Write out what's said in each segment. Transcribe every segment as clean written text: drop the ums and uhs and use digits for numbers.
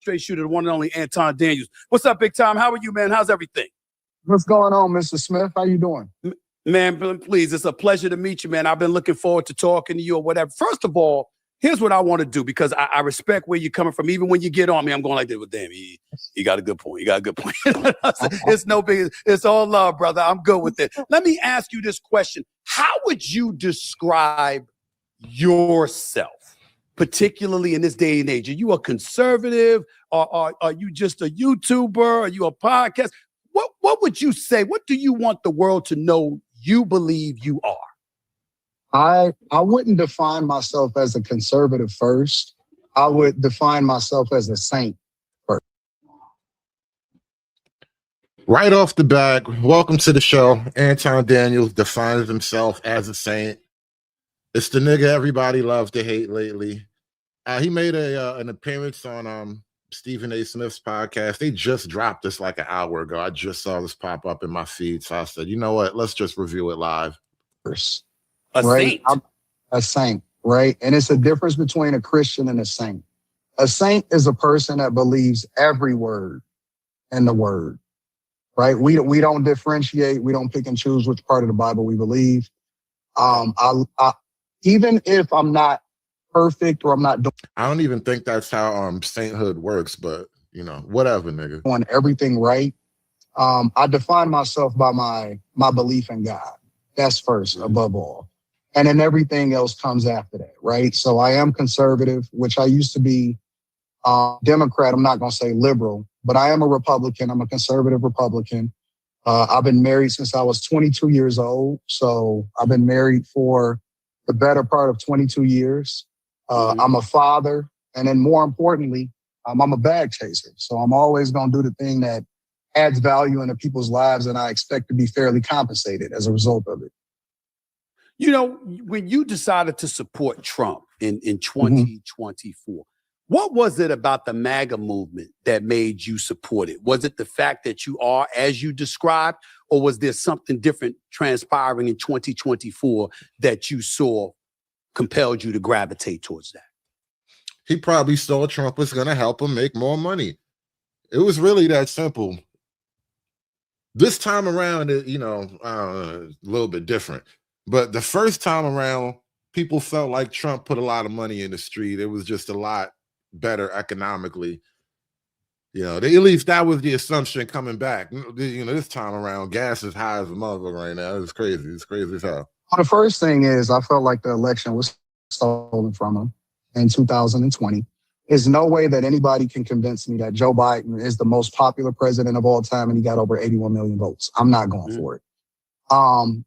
straight shooter, the one and only Anton Daniels. What's up, big time? How are you, man? How's everything? What's going on, Mr. Smith? How you doing? Man, please, it's a pleasure to meet you, man. I've been looking forward to talking to you or whatever. First of all, here's what I want to do, because I respect where you're coming from. Even when you get on me, I'm going like this, well, damn, he got a good point. You got a good point. It's no big, it's all love, brother. I'm good with it. Let me ask you this question. How would you describe yourself, particularly in this day and age? Are you a conservative? Or are you just a YouTuber? Are you a podcast? What would you say? What do you want the world to know you believe you are? I wouldn't define myself as a conservative first. I would define myself as a saint first. Right off the bat, welcome to the show. Anton Daniels defines himself as a saint. It's the nigga everybody loves to hate lately. He made an appearance on Stephen A. Smith's podcast. They just dropped this like an hour ago. I just saw this pop up in my feed, so I said, you know what? Let's just review it live. A saint. A saint, right? And it's a difference between a Christian and a saint. A saint is a person that believes every word in the word, right? We don't differentiate. We don't pick and choose which part of the Bible we believe. Even if I'm not perfect or I'm not doing, I don't even think that's how sainthood works, but you know, whatever, nigga. Doing everything right. I define myself by my belief in God. That's first, above all. And then everything else comes after that, right? So I am conservative, which I used to be Democrat. I'm not going to say liberal, but I am a Republican. I'm a conservative Republican. I've been married since I was 22 years old. So I've been married for the better part of 22 years. I'm a father. And then more importantly, I'm a bag chaser. So I'm always going to do the thing that adds value into people's lives, and I expect to be fairly compensated as a result of it. You know, when you decided to support Trump in 2024, what was it about the MAGA movement that made you support it? Was it the fact that you are, as you described, or was there something different transpiring in 2024 that you saw compelled you to gravitate towards that? He probably saw Trump was going to help him make more money. It was really that simple. This time around, a little bit different. But the first time around, people felt like Trump put a lot of money in the street. It was just a lot better economically. You know, at least that was the assumption coming back. You know, this time around, gas is high as a motherfucker right now. It's crazy. It's crazy as hell. Well, the first thing is I felt like the election was stolen from him in 2020. There's no way that anybody can convince me that Joe Biden is the most popular president of all time and he got over 81 million votes. I'm not going for it.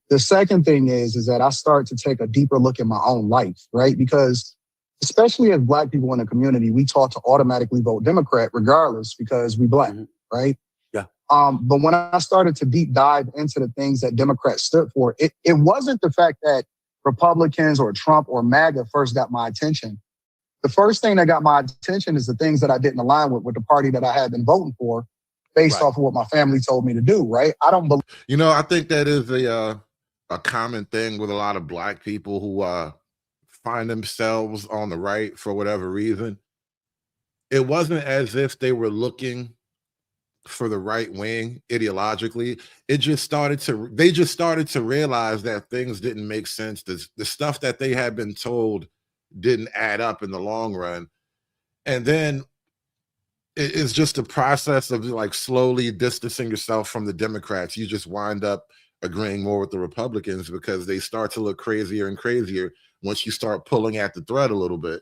The second thing is that I start to take a deeper look at my own life, right? Because especially as Black people in the community, we taught to automatically vote Democrat regardless because we Black, right? Yeah. But when I started to deep dive into the things that Democrats stood for, it wasn't the fact that Republicans or Trump or MAGA first got my attention. The first thing that got my attention is the things that I didn't align with the party that I had been voting for based off of what my family told me to do, right? I don't believe. You know, I think that is a common thing with a lot of Black people who find themselves on the right for whatever reason. It wasn't as if they were looking for the right wing ideologically. They just started to realize that things didn't make sense. The stuff that they had been told didn't add up in the long run. And then it's just a process of like slowly distancing yourself from the Democrats. You just wind up agreeing more with the Republicans because they start to look crazier and crazier once you start pulling at the thread a little bit.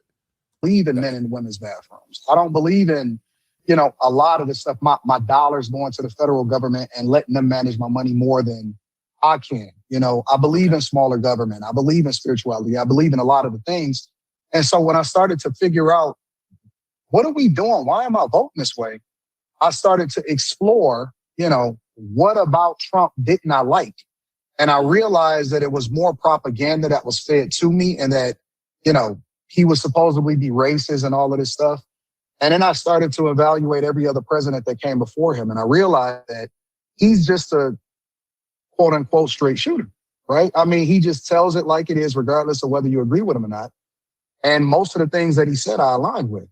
I believe in men and women's bathrooms. I don't believe in, a lot of the stuff, my dollars going to the federal government and letting them manage my money more than I can. I believe in smaller government. I believe in spirituality. I believe in a lot of the things. And so when I started to figure out, what are we doing? Why am I voting this way? I started to explore, what about Trump didn't I like? And I realized that it was more propaganda that was fed to me and that, he was supposedly be racist and all of this stuff. And then I started to evaluate every other president that came before him. And I realized that he's just a quote unquote straight shooter, right? I mean, he just tells it like it is, regardless of whether you agree with him or not. And most of the things that he said, I aligned with.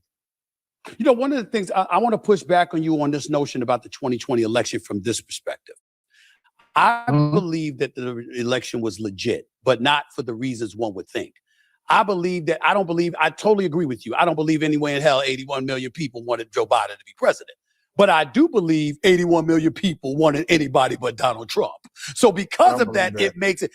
You know, one of the things I want to push back on you on this notion about the 2020 election from this perspective. I believe that the election was legit, but not for the reasons one would think. I totally agree with you. I don't believe anywhere in hell 81 million people wanted Joe Biden to be president. But I do believe 81 million people wanted anybody but Donald Trump. So because of that, it makes it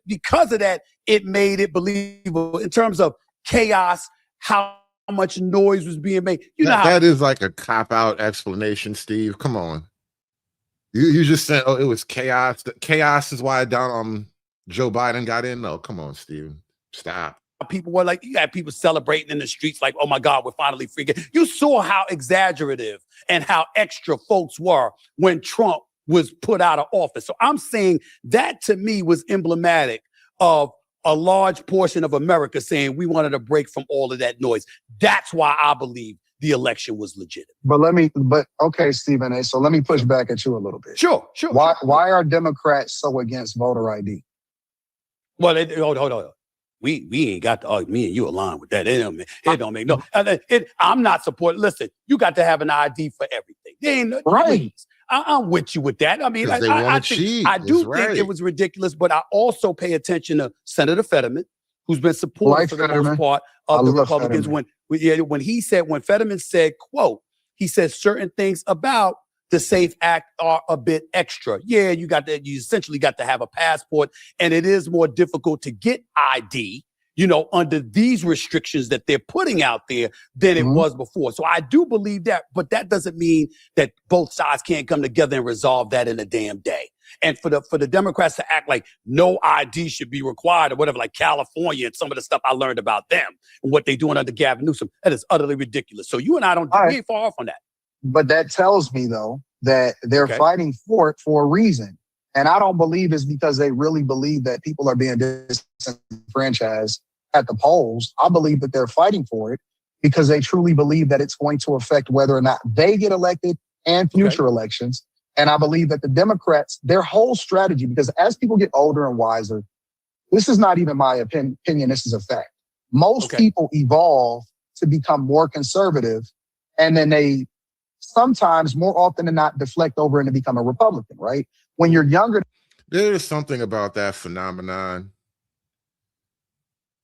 because of that, it made it believable in terms of chaos, how much noise was being made. That is like a cop-out explanation, Steve. Come on. You just said, oh, it was chaos. Chaos is why Joe Biden got in. No, come on, Steve. Stop. People were like, you had people celebrating in the streets like, oh my God, we're finally free. You saw how exaggerative and how extra folks were when Trump was put out of office. So I'm saying that to me was emblematic of a large portion of America saying we wanted a break from all of that noise. That's why I believe the election was legitimate. Okay, Stephen A. So let me push back at you a little bit. Sure. Why are Democrats so against voter ID? Well, hold on. We ain't got to, me and you align with that. It don't make no. I'm not supporting. Listen, you got to have an ID for everything. They ain't right. Please. I'm with you with that. I mean, I do think it was ridiculous, but I also pay attention to Senator Fetterman, who's been supported for the most part of the Republicans. When Fetterman said, quote, he said certain things about the SAFE Act are a bit extra. Yeah, you essentially got to have a passport, and it is more difficult to get ID, under these restrictions that they're putting out there than it was before. So I do believe that, but that doesn't mean that both sides can't come together and resolve that in a damn day. And for the Democrats to act like no ID should be required or whatever, like California and some of the stuff I learned about them and what they're doing under Gavin Newsom, that is utterly ridiculous. So you and I we ain't far off on that. But that tells me, though, that they're fighting for it for a reason. And I don't believe it's because they really believe that people are being disenfranchised at the polls. I believe that they're fighting for it because they truly believe that it's going to affect whether or not they get elected and future elections. And I believe that the Democrats, their whole strategy, because as people get older and wiser, this is not even my opinion, this is a fact. Most people evolve to become more conservative, and then they sometimes, more often than not, deflect over and to become a Republican, right? When you're younger. There's something about that phenomenon.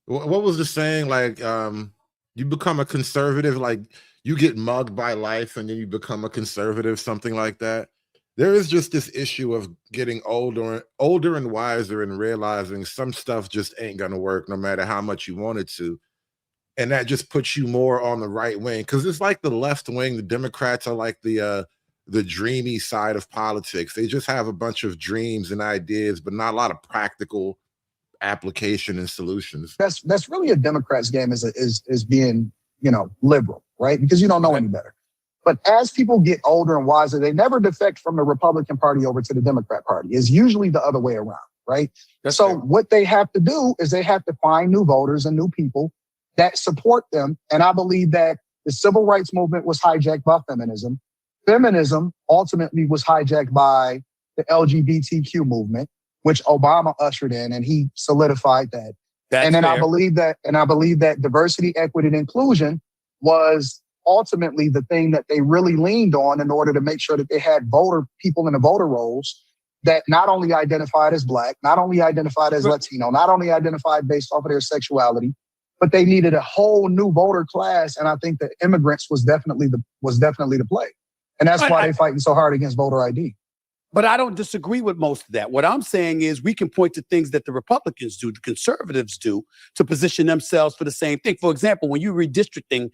What was the saying? Like, you become a conservative, like you get mugged by life and then you become a conservative, something like that. There is just this issue of getting older and wiser and realizing some stuff just ain't going to work no matter how much you want it to. And that just puts you more on the right wing, because it's like the left wing. The Democrats are like the dreamy side of politics. They just have a bunch of dreams and ideas, but not a lot of practical application and solutions. That's really a Democrat's game is being, liberal, right? Because you don't know any better. But as people get older and wiser, they never defect from the Republican Party over to the Democrat Party. It's usually the other way around, right? What they have to do is they have to find new voters and new people that support them. And I believe that the civil rights movement was hijacked by feminism. Feminism ultimately was hijacked by the LGBTQ movement, which Obama ushered in, and he solidified that. I believe that diversity, equity, and inclusion was ultimately the thing that they really leaned on in order to make sure that they had people in the voter rolls that not only identified as Black, not only identified as Latino, not only identified based off of their sexuality, but they needed a whole new voter class. And I think that immigrants was definitely the play. And that's why they're fighting so hard against voter ID. But I don't disagree with most of that. What I'm saying is we can point to things that the Republicans do, the conservatives do, to position themselves for the same thing. For example, when you're redistricting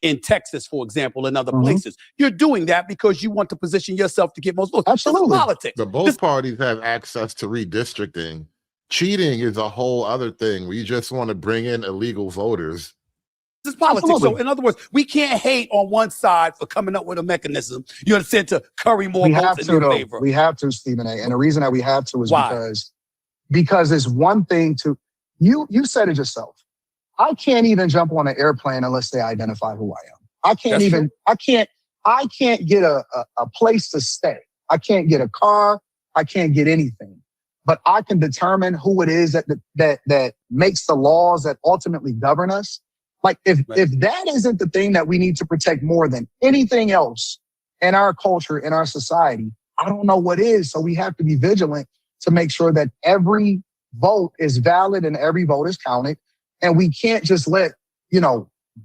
in Texas, for example, and other places, you're doing that because you want to position yourself to get most votes. Absolutely. It's politics. But both parties have access to redistricting. Cheating is a whole other thing where you just want to bring in illegal voters. This is politics. Absolutely. So in other words, we can't hate on one side for coming up with a mechanism, you understand, to curry more votes in your favor. We have to, Stephen A. And the reason that we have to is because it's one thing to, you said it yourself. I can't even jump on an airplane unless they identify who I am. I can't get a place to stay. I can't get a car. I can't get anything. But I can determine who it is that makes the laws that ultimately govern us. Like if that isn't the thing that we need to protect more than anything else in our culture, in our society, I don't know what is. So we have to be vigilant to make sure that every vote is valid and every vote is counted. And we can't just let,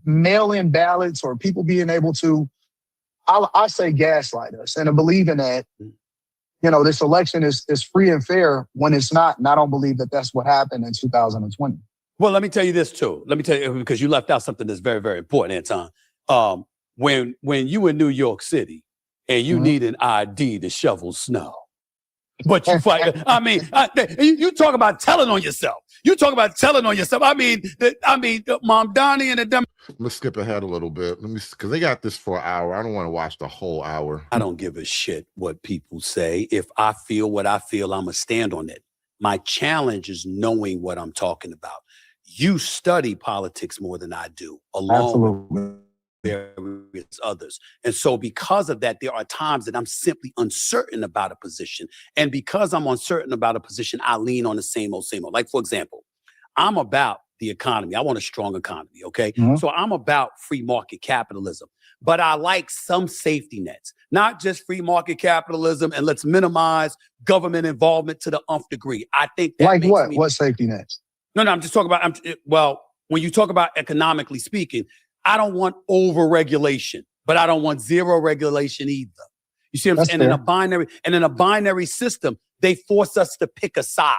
mail-in ballots or people being able to, I say gaslight us. And I believe in that, this election is free and fair when it's not. And I don't believe that that's what happened in 2020. Well, let me tell you this too. Let me tell you, because you left out something that's very, very important, Anton. When you in New York City and you need an ID to shovel snow, but you fight. You talk about telling on yourself. Mom Donnie and the dumb. Let's skip ahead a little bit. Because they got this for an hour. I don't want to watch the whole hour. I don't give a shit what people say. If I feel what I feel, I'm going to stand on it. My challenge is knowing what I'm talking about. You study politics more than I do, along with various others. And so because of that, there are times that I'm simply uncertain about a position. And because I'm uncertain about a position, I lean on the same old. Like, for example, I'm about the economy. I want a strong economy, okay? So I'm about free market capitalism. But I like some safety nets, not just free market capitalism and let's minimize government involvement to the nth degree. I think that like what? What safety nets? No, I'm just talking about, when you talk about economically speaking, I don't want over-regulation, but I don't want zero regulation either. You see what I'm saying? And in a binary system, they force us to pick a side.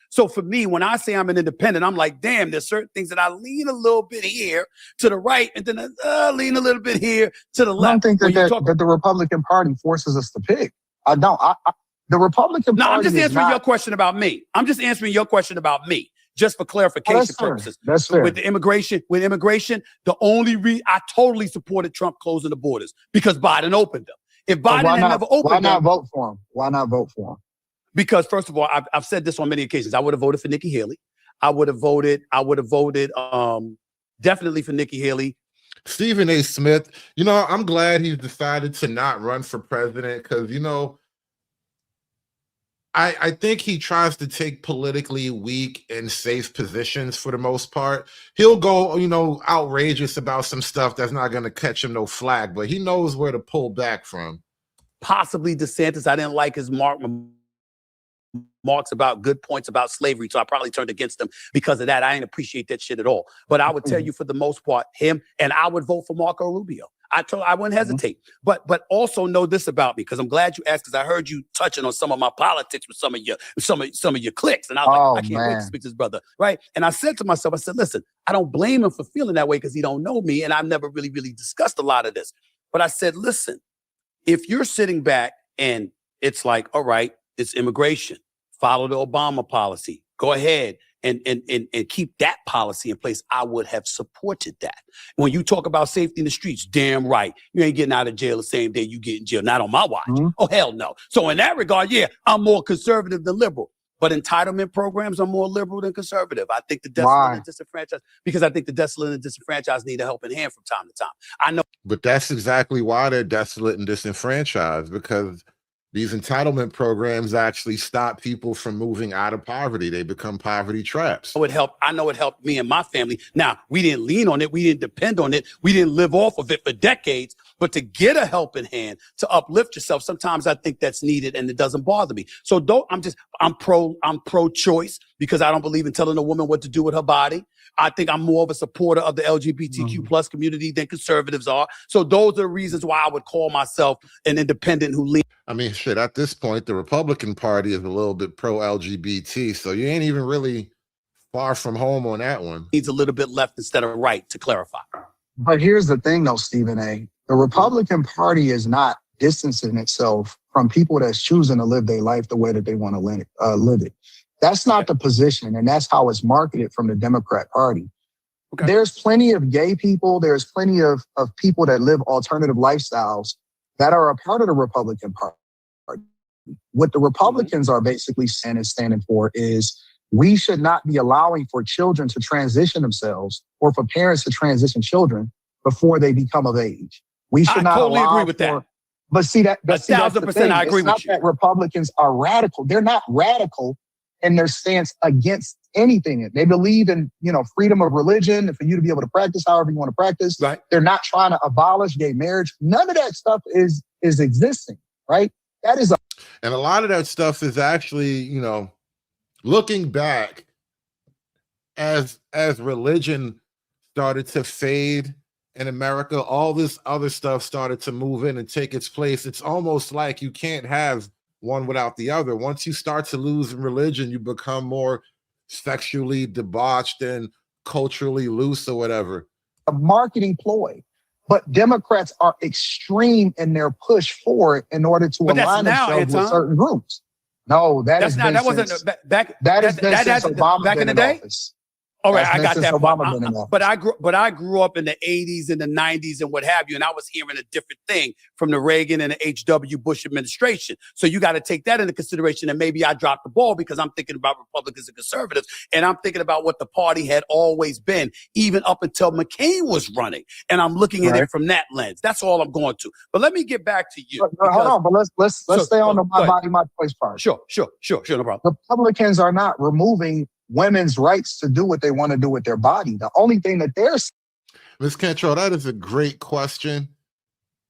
So for me, when I say I'm an independent, I'm like, damn, there's certain things that I lean a little bit here to the right, and then lean a little bit here to the left. I don't think that the Republican Party forces us to pick. I don't. The Republican Party. No, I'm just answering your question about me. Just for clarification purposes. That's fair. With immigration, the only I totally supported Trump closing the borders because Biden opened them. If Biden had never opened them, why not vote for him? Why not vote for him? Because first of all, I've said this on many occasions. I would have voted for Nikki Haley. I would have voted definitely for Nikki Haley. Stephen A. Smith, I'm glad he's decided to not run for president because, I think he tries to take politically weak and safe positions for the most part. He'll go, outrageous about some stuff that's not going to catch him no flag, but he knows where to pull back from. Possibly DeSantis. I didn't like his remarks about good points about slavery, so I probably turned against him because of that. I didn't appreciate that shit at all. But I would tell you, for the most part, him, and I would vote for Marco Rubio. I wouldn't hesitate. But also know this about me, because I'm glad you asked, because I heard you touching on some of my politics with some of your cliques, and I was like, I can't wait to speak to this brother, right? And I said to myself, listen, I don't blame him for feeling that way because he don't know me, and I've never really discussed a lot of this. But I said, listen, if you're sitting back and it's like, all right, it's immigration, follow the Obama policy, go ahead and keep that policy in place, I would have supported that. When you talk about safety in the streets, damn right, you ain't getting out of jail the same day you get in jail, not on my watch. Oh, hell no. So in that regard, yeah, I'm more conservative than liberal. But entitlement programs are more liberal than conservative. I think the desolate and disenfranchised, because I think the desolate and disenfranchised need a helping hand from time to time. I know. But that's exactly why they're desolate and disenfranchised, because these entitlement programs actually stop people from moving out of poverty. They become poverty traps. I know it helped me and my family. Now, we didn't lean on it. We didn't depend on it. We didn't live off of it for decades. But to get a helping hand, to uplift yourself, sometimes I think that's needed, and it doesn't bother me. So I'm pro-choice, because I don't believe in telling a woman what to do with her body. I think I'm more of a supporter of the LGBTQ plus community than conservatives are. So those are the reasons why I would call myself an independent who leans. I mean, shit, at this point, the Republican Party is a little bit pro-LGBT, so you ain't even really far from home on that one. Needs a little bit left instead of right, to clarify. But here's the thing, though, Stephen A. The Republican Party is not distancing itself from people that's choosing to live their life the way that they want to live it. That's not the position, and that's how it's marketed from the Democrat Party. Okay. There's plenty of gay people. There's plenty of people that live alternative lifestyles that are a part of the Republican Party. What the Republicans are basically saying and standing for is we should not be allowing for children to transition themselves, or for parents to transition children before they become of age. We should not totally allow agree with that. But see that 1,000% I agree with you. It's not that Republicans are radical. They're not radical in their stance against anything. They believe in, freedom of religion and for you to be able to practice however you want to practice. Right. They're not trying to abolish gay marriage. None of that stuff is existing, right? That is and a lot of that stuff is actually, looking back as religion started to fade in America, all this other stuff started to move in and take its place. It's almost like you can't have one without the other. Once you start to lose religion, you become more sexually debauched and culturally loose or whatever. a marketing ploy. But Democrats are extreme in their push for it in order to align themselves with certain groups. No, that's not. That wasn't back. That has been since Obama back in the day. All right, I got that. But I grew up in the 80s and the 90s and what have you, and I was hearing a different thing from the Reagan and the H.W. Bush administration. So you got to take that into consideration. And maybe I dropped the ball because I'm thinking about Republicans and conservatives, and I'm thinking about what the party had always been, even up until McCain was running. And I'm looking at it from that lens. That's all I'm going to. But let me get back to you. Hold on, but let's stay on the my body, my choice part. Sure, no problem. Republicans are not removing women's rights to do what they want to do with their body. The only thing that they're... Ms. Cantrell, that is a great question.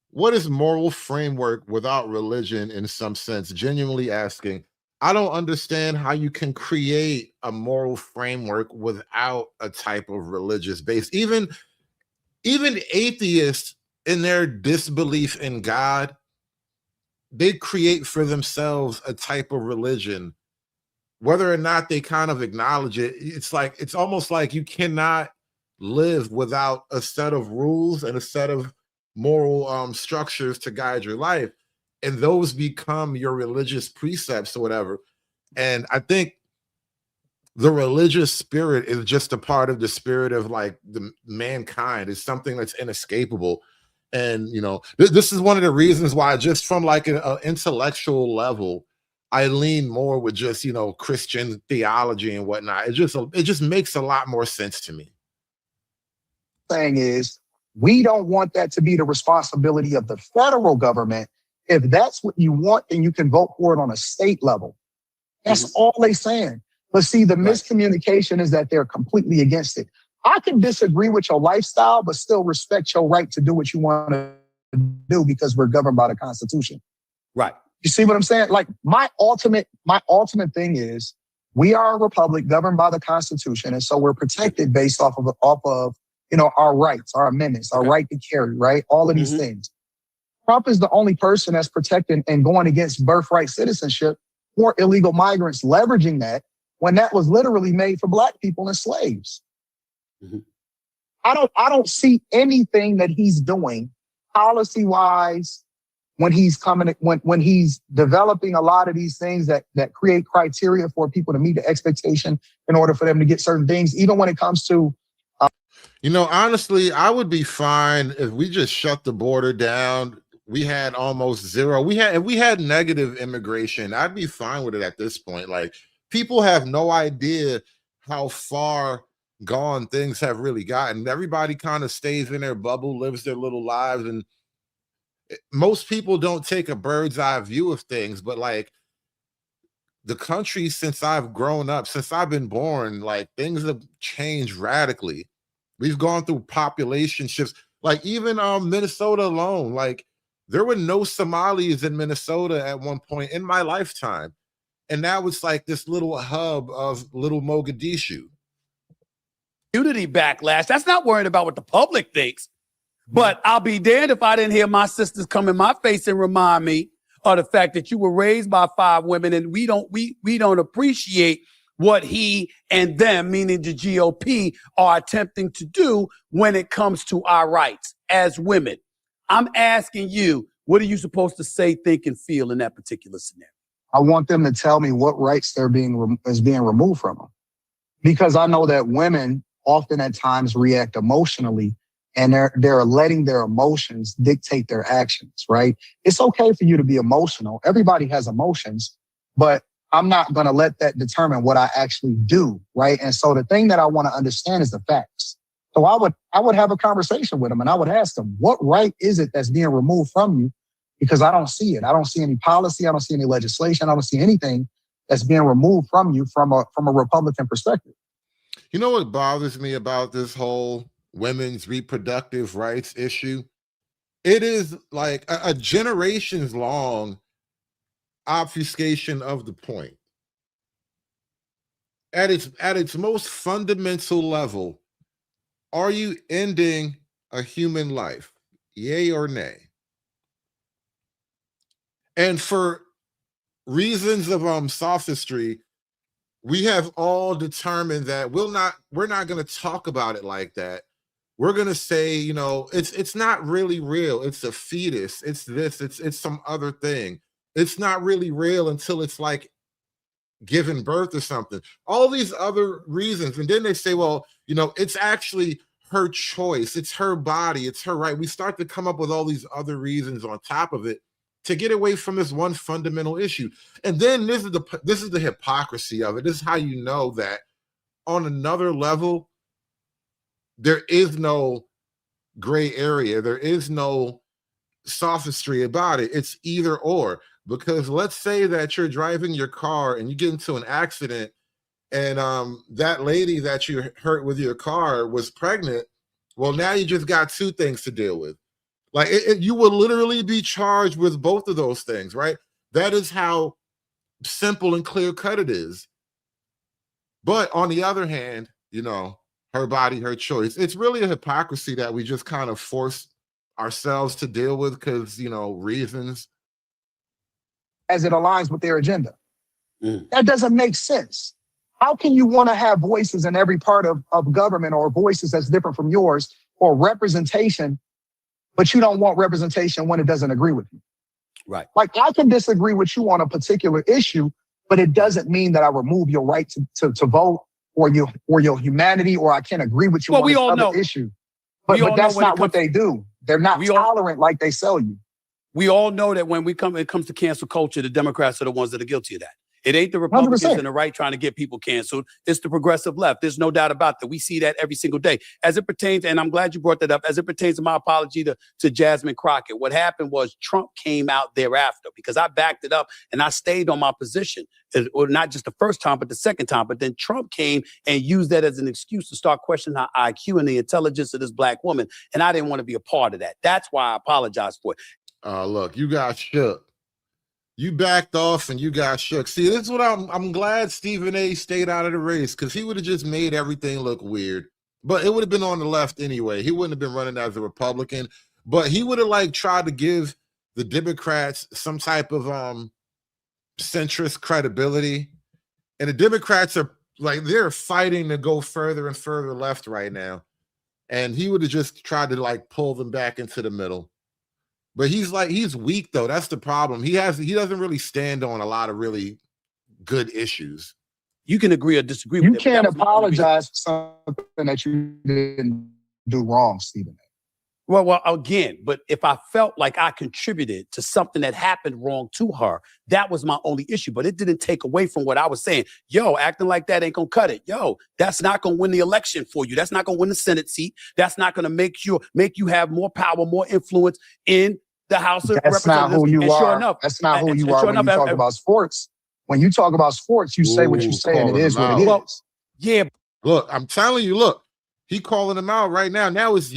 What is moral framework without religion in some sense? Genuinely asking. I don't understand how you can create a moral framework without a type of religious base. Even atheists in their disbelief in God, they create for themselves a type of religion. Whether or not they kind of acknowledge it, it's almost like you cannot live without a set of rules and a set of moral structures to guide your life. And those become your religious precepts or whatever. And I think the religious spirit is just a part of the spirit of like the mankind. It's something that's inescapable. And, this is one of the reasons why just from like an intellectual level, I lean more with just, Christian theology and whatnot. It just makes a lot more sense to me. Thing is, we don't want that to be the responsibility of the federal government. If that's what you want, then you can vote for it on a state level. That's all they're saying. But see, the miscommunication is that they're completely against it. I can disagree with your lifestyle, but still respect your right to do what you want to do because we're governed by the Constitution. Right. You see what I'm saying? Like my ultimate thing is we are a republic governed by the Constitution. And so we're protected based off of, our rights, our amendments, our right to carry, right? All of these things. Trump is the only person that's protecting and going against birthright citizenship for illegal migrants, leveraging that when that was literally made for Black people and slaves. I don't see anything that he's doing policy-wise when he's when he's developing a lot of these things that create criteria for people to meet the expectation in order for them to get certain things, even when it comes to... honestly, I would be fine if we just shut the border down. We had almost zero. We had negative immigration. I'd be fine with it at this point. Like, people have no idea how far gone things have really gotten. Everybody kind of stays in their bubble, lives their little lives, and most people don't take a bird's eye view of things. But like the country, since I've grown up, since I've been born, like things have changed radically. We've gone through population shifts. Like even Minnesota alone, like there were no Somalis in Minnesota at one point in my lifetime. And now it's like this little hub of little Mogadishu. Community backlash. That's not worrying about what the public thinks. But I'll be damned if I didn't hear my sisters come in my face and remind me of the fact that you were raised by 5 women, and we don't appreciate what he and them, meaning the GOP, are attempting to do when it comes to our rights as women. I'm asking you, what are you supposed to say, think, and feel in that particular scenario? I want them to tell me what rights is being removed from them, because I know that women often at times react emotionally, and they're letting their emotions dictate their actions, right? It's okay for you to be emotional. Everybody has emotions, but I'm not going to let that determine what I actually do, right? And so the thing that I want to understand is the facts. So I would have a conversation with them, and I would ask them, what right is it that's being removed from you? Because I don't see it. I don't see any policy. I don't see any legislation. I don't see anything that's being removed from you from a Republican perspective. You know what bothers me about this whole women's reproductive rights issue? It is like a generations long obfuscation of the point. At its most fundamental level, are you ending a human life? Yay or nay? And for reasons of sophistry, we have all determined that we're not going to talk about it like that. We're going to say, you know, it's not really real. It's a fetus. It's this, it's some other thing. It's not really real until it's like giving birth or something. All these other reasons. And then they say, well, you know, it's actually her choice. It's her body. It's her right. We start to come up with all these other reasons on top of it to get away from this one fundamental issue. And then this is the hypocrisy of it. This is how you know that on another level, there is no gray area. There is no sophistry about it. It's either or. Because let's say that you're driving your car and you get into an accident and that lady that you hurt with your car was pregnant. Well, now you just got two things to deal with. Like you will literally be charged with both of those things, right? That is how simple and clear cut it is. But on the other hand, you know, her body, her choice. It's really a hypocrisy that we just kind of force ourselves to deal with because, you know, reasons. As it aligns with their agenda. That doesn't make sense. How can you want to have voices in every part of government or voices that's different from yours or representation, but you don't want representation when it doesn't agree with you? Right. Like I can disagree with you on a particular issue, but it doesn't mean that I remove your right to vote or your humanity, or I can't agree with you on this other issue. But that's not what they do. They're not tolerant like they sell you. We all know that when it comes to cancel culture, the Democrats are the ones that are guilty of that. It ain't the Republicans 100%. and the right trying to get people canceled. It's the progressive left. There's no doubt about that. We see that every single day. As it pertains, and I'm glad you brought that up, as it pertains to my apology to Jasmine Crockett, what happened was Trump came out thereafter because I backed it up and I stayed on my position. Or not just the first time, but the second time. But then Trump came and used that as an excuse to start questioning her IQ and the intelligence of this black woman. And I didn't want to be a part of that. That's why I apologize for it. Look, you got shook. You backed off and you got shook. See, this is what I'm glad Stephen A stayed out of the race because he would have just made everything look weird. But it would have been on the left anyway. He wouldn't have been running as a Republican. But he would have like tried to give the Democrats some type of centrist credibility. And the Democrats are like they're fighting to go further and further left right now. And he would have just tried to like pull them back into the middle. But he's weak though. That's the problem. He doesn't really stand on a lot of really good issues. You can agree or disagree with it. You can't apologize for something that you didn't do wrong, Stephen. Well, again, but if I felt like I contributed to something that happened wrong to her, that was my only issue. But it didn't take away from what I was saying. Yo, acting like that ain't gonna cut it. Yo, that's not gonna win the election for you. That's not gonna win the Senate seat. That's not gonna make you have more power, more influence in the House of Representatives. That's not who you are. Sure enough, that's not who you are when you talk about sports. When you talk about sports, you say what you say, and it is what it is. Yeah. Look, I'm telling you, look, he calling him out right now. Now it's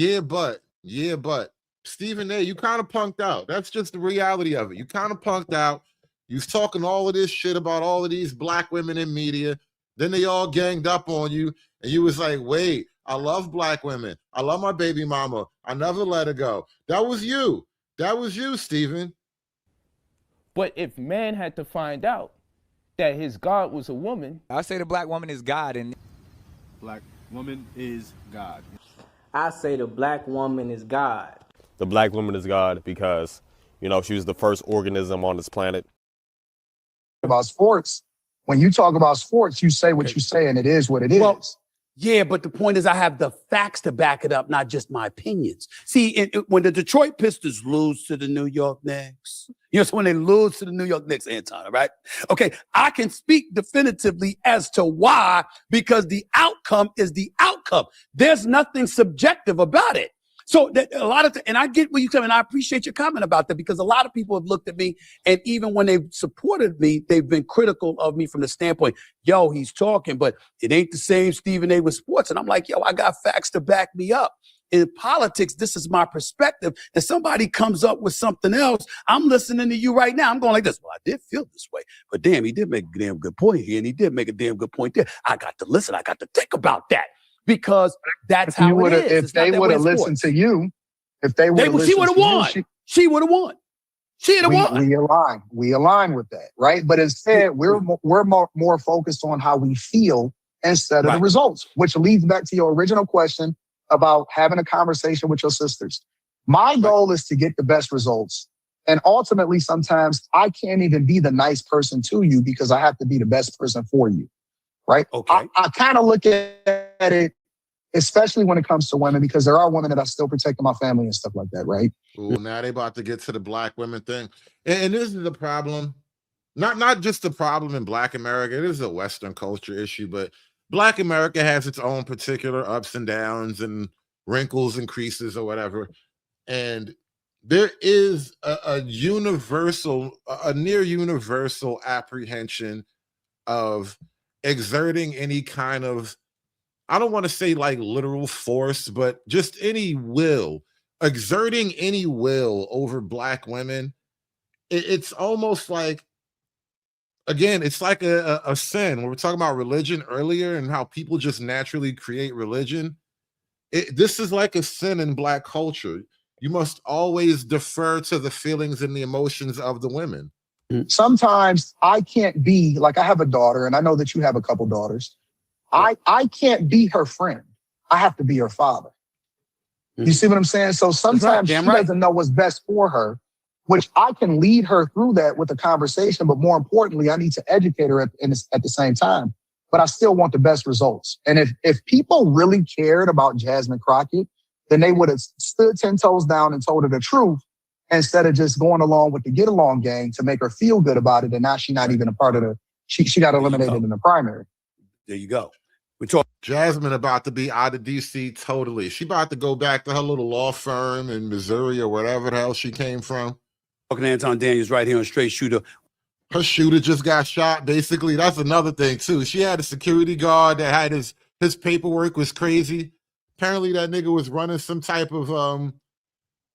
but Stephen A, you kind of punked out. That's just the reality of it. You kind of punked out. You was talking all of this shit about all of these black women in media. Then they all ganged up on you, and you was like, wait, I love black women. I love my baby mama. I never let her go. That was you. That was you, Stephen. But if man had to find out that his God was a woman, I say the black woman is God, and black woman is God. I say the black woman is God. The black woman is God because, you know, she was the first organism on this planet. About sports, when you talk about sports, you say what you say, and it is what it is. Yeah, but the point is I have the facts to back it up, not just my opinions. See, when the Detroit Pistons lose to the New York Knicks, you know, so when they lose to the New York Knicks, Anton, all right? Okay, I can speak definitively as to why, because the outcome is the outcome. There's nothing subjective about it. So that a lot of, and I get what you're saying, and I appreciate your comment about that, because a lot of people have looked at me, and even when they've supported me, they've been critical of me from the standpoint, yo, he's talking, but it ain't the same Stephen A. with sports. And I'm like, yo, I got facts to back me up. In politics, this is my perspective. And somebody comes up with something else, I'm listening to you right now. I'm going like this. Well, I did feel this way, but damn, he did make a damn good point here, and he did make a damn good point there. I got to listen. I got to think about that, because that's how it is. If they would have listened to you, she would have won. She would have won. She'd have won. We align with that, right? But instead, we're more focused on how we feel instead of the results, which leads back to your original question about having a conversation with your sisters. My goal is to get the best results. And ultimately, sometimes I can't even be the nice person to you because I have to be the best person for you, right? Okay. I kind of look at it, especially when it comes to women, because there are women that are still protecting my family and stuff like that, right? Ooh, now they about to get to the black women thing. And this is the problem. Not just the problem in Black America. It is a Western culture issue, but Black America has its own particular ups and downs and wrinkles and creases or whatever. And there is a near universal apprehension of exerting any kind of, I don't want to say like literal force, but just any will, exerting any will over Black women. It's almost like, again, it's like a sin. We were talking about religion earlier and how people just naturally create religion. This is like a sin in Black culture. You must always defer to the feelings and the emotions of the women. Sometimes I can't be, like I have a daughter, and I know that you have a couple daughters. I can't be her friend. I have to be her father. You see what I'm saying? So sometimes she doesn't know what's best for her, which I can lead her through that with a conversation. But more importantly, I need to educate her at the same time. But I still want the best results. And if people really cared about Jasmine Crockett, then they would have stood 10 toes down and told her the truth instead of just going along with the get along gang to make her feel good about it. And now she's not even a part of she got eliminated in the primary. There you go. Jasmine about to be out of DC totally. She about to go back to her little law firm in Missouri or wherever the hell she came from. Talking to Anton Daniels right here on Straight Shooter. Her shooter just got shot, basically. That's another thing, too. She had a security guard that had his paperwork was crazy. Apparently, that nigga was running some type of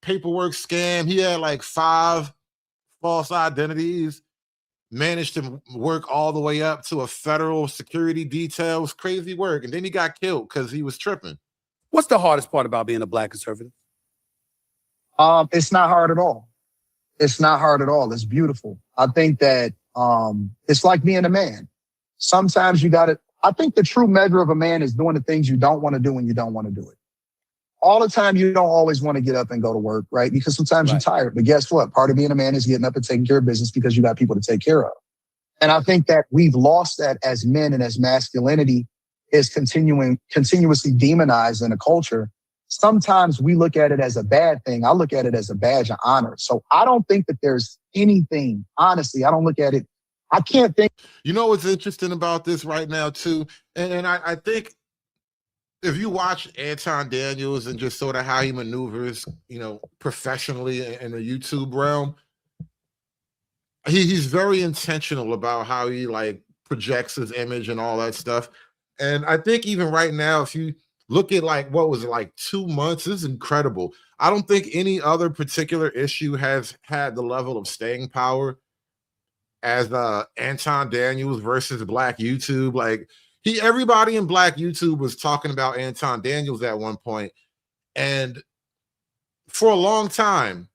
paperwork scam. He had like 5 false identities, managed to work all the way up to a federal security detail. It was crazy work. And then he got killed because he was tripping. What's the hardest part about being a Black conservative? It's not hard at all. It's not hard at all. It's beautiful. I think that it's like being a man. Sometimes you got to, I think the true measure of a man is doing the things you don't want to do when you don't want to do it. All the time, you don't always want to get up and go to work, right? Because sometimes you're tired. But guess what? Part of being a man is getting up and taking care of business because you got people to take care of. And I think that we've lost that as men, and as masculinity is continuously demonized in a culture. Sometimes we look at it as a bad thing. I look at it as a badge of honor. So I don't think that there's anything, honestly, I don't look at it. I can't think. You know what's interesting about this right now, too? And I think if you watch Anton Daniels and just sort of how he maneuvers, professionally in the YouTube realm, he's very intentional about how he like projects his image and all that stuff. And I think even right now, if you look at like, what was it, like 2 months, this is incredible. I don't think any other particular issue has had the level of staying power as Anton Daniels versus Black YouTube. Like everybody in Black YouTube was talking about Anton Daniels at one point. And for a long time,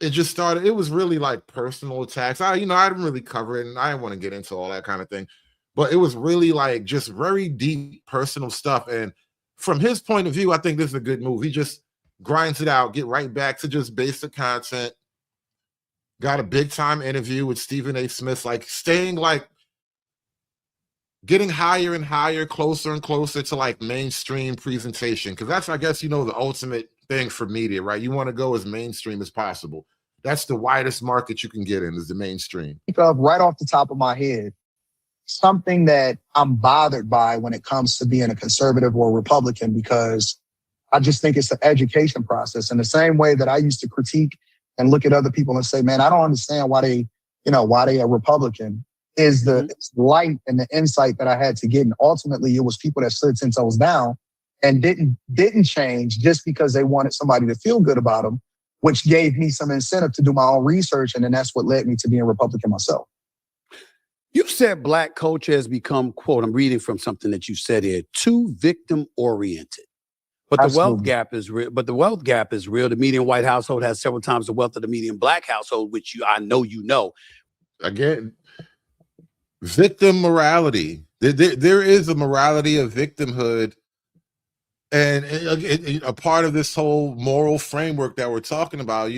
it just started, it was really like personal attacks. I didn't really cover it and I didn't want to get into all that kind of thing, but it was really like just very deep personal stuff. And from his point of view, I think this is a good move. He just grinds it out, get right back to just basic content. Got a big time interview with Stephen A. Smith, like staying like getting higher and higher, closer and closer to like mainstream presentation. Cause that's, I guess, the ultimate thing for media, right? You want to go as mainstream as possible. That's the widest market you can get in, is the mainstream. Right off the top of my head, something that I'm bothered by when it comes to being a conservative or Republican, because I just think it's an education process. In the same way that I used to critique and look at other people and say, man, I don't understand why they a Republican, is the light and the insight that I had to get. And ultimately it was people that stood 10 toes down and didn't change just because they wanted somebody to feel good about them, which gave me some incentive to do my own research. And then that's what led me to being Republican myself. You said black culture has become, quote, I'm reading from something that you said here, too victim oriented. But the wealth gap is real. But the wealth gap is real. The median white household has several times the wealth of the median black household, which I know you know. Again, victim morality. There is a morality of victimhood, and a part of this whole moral framework that we're talking about.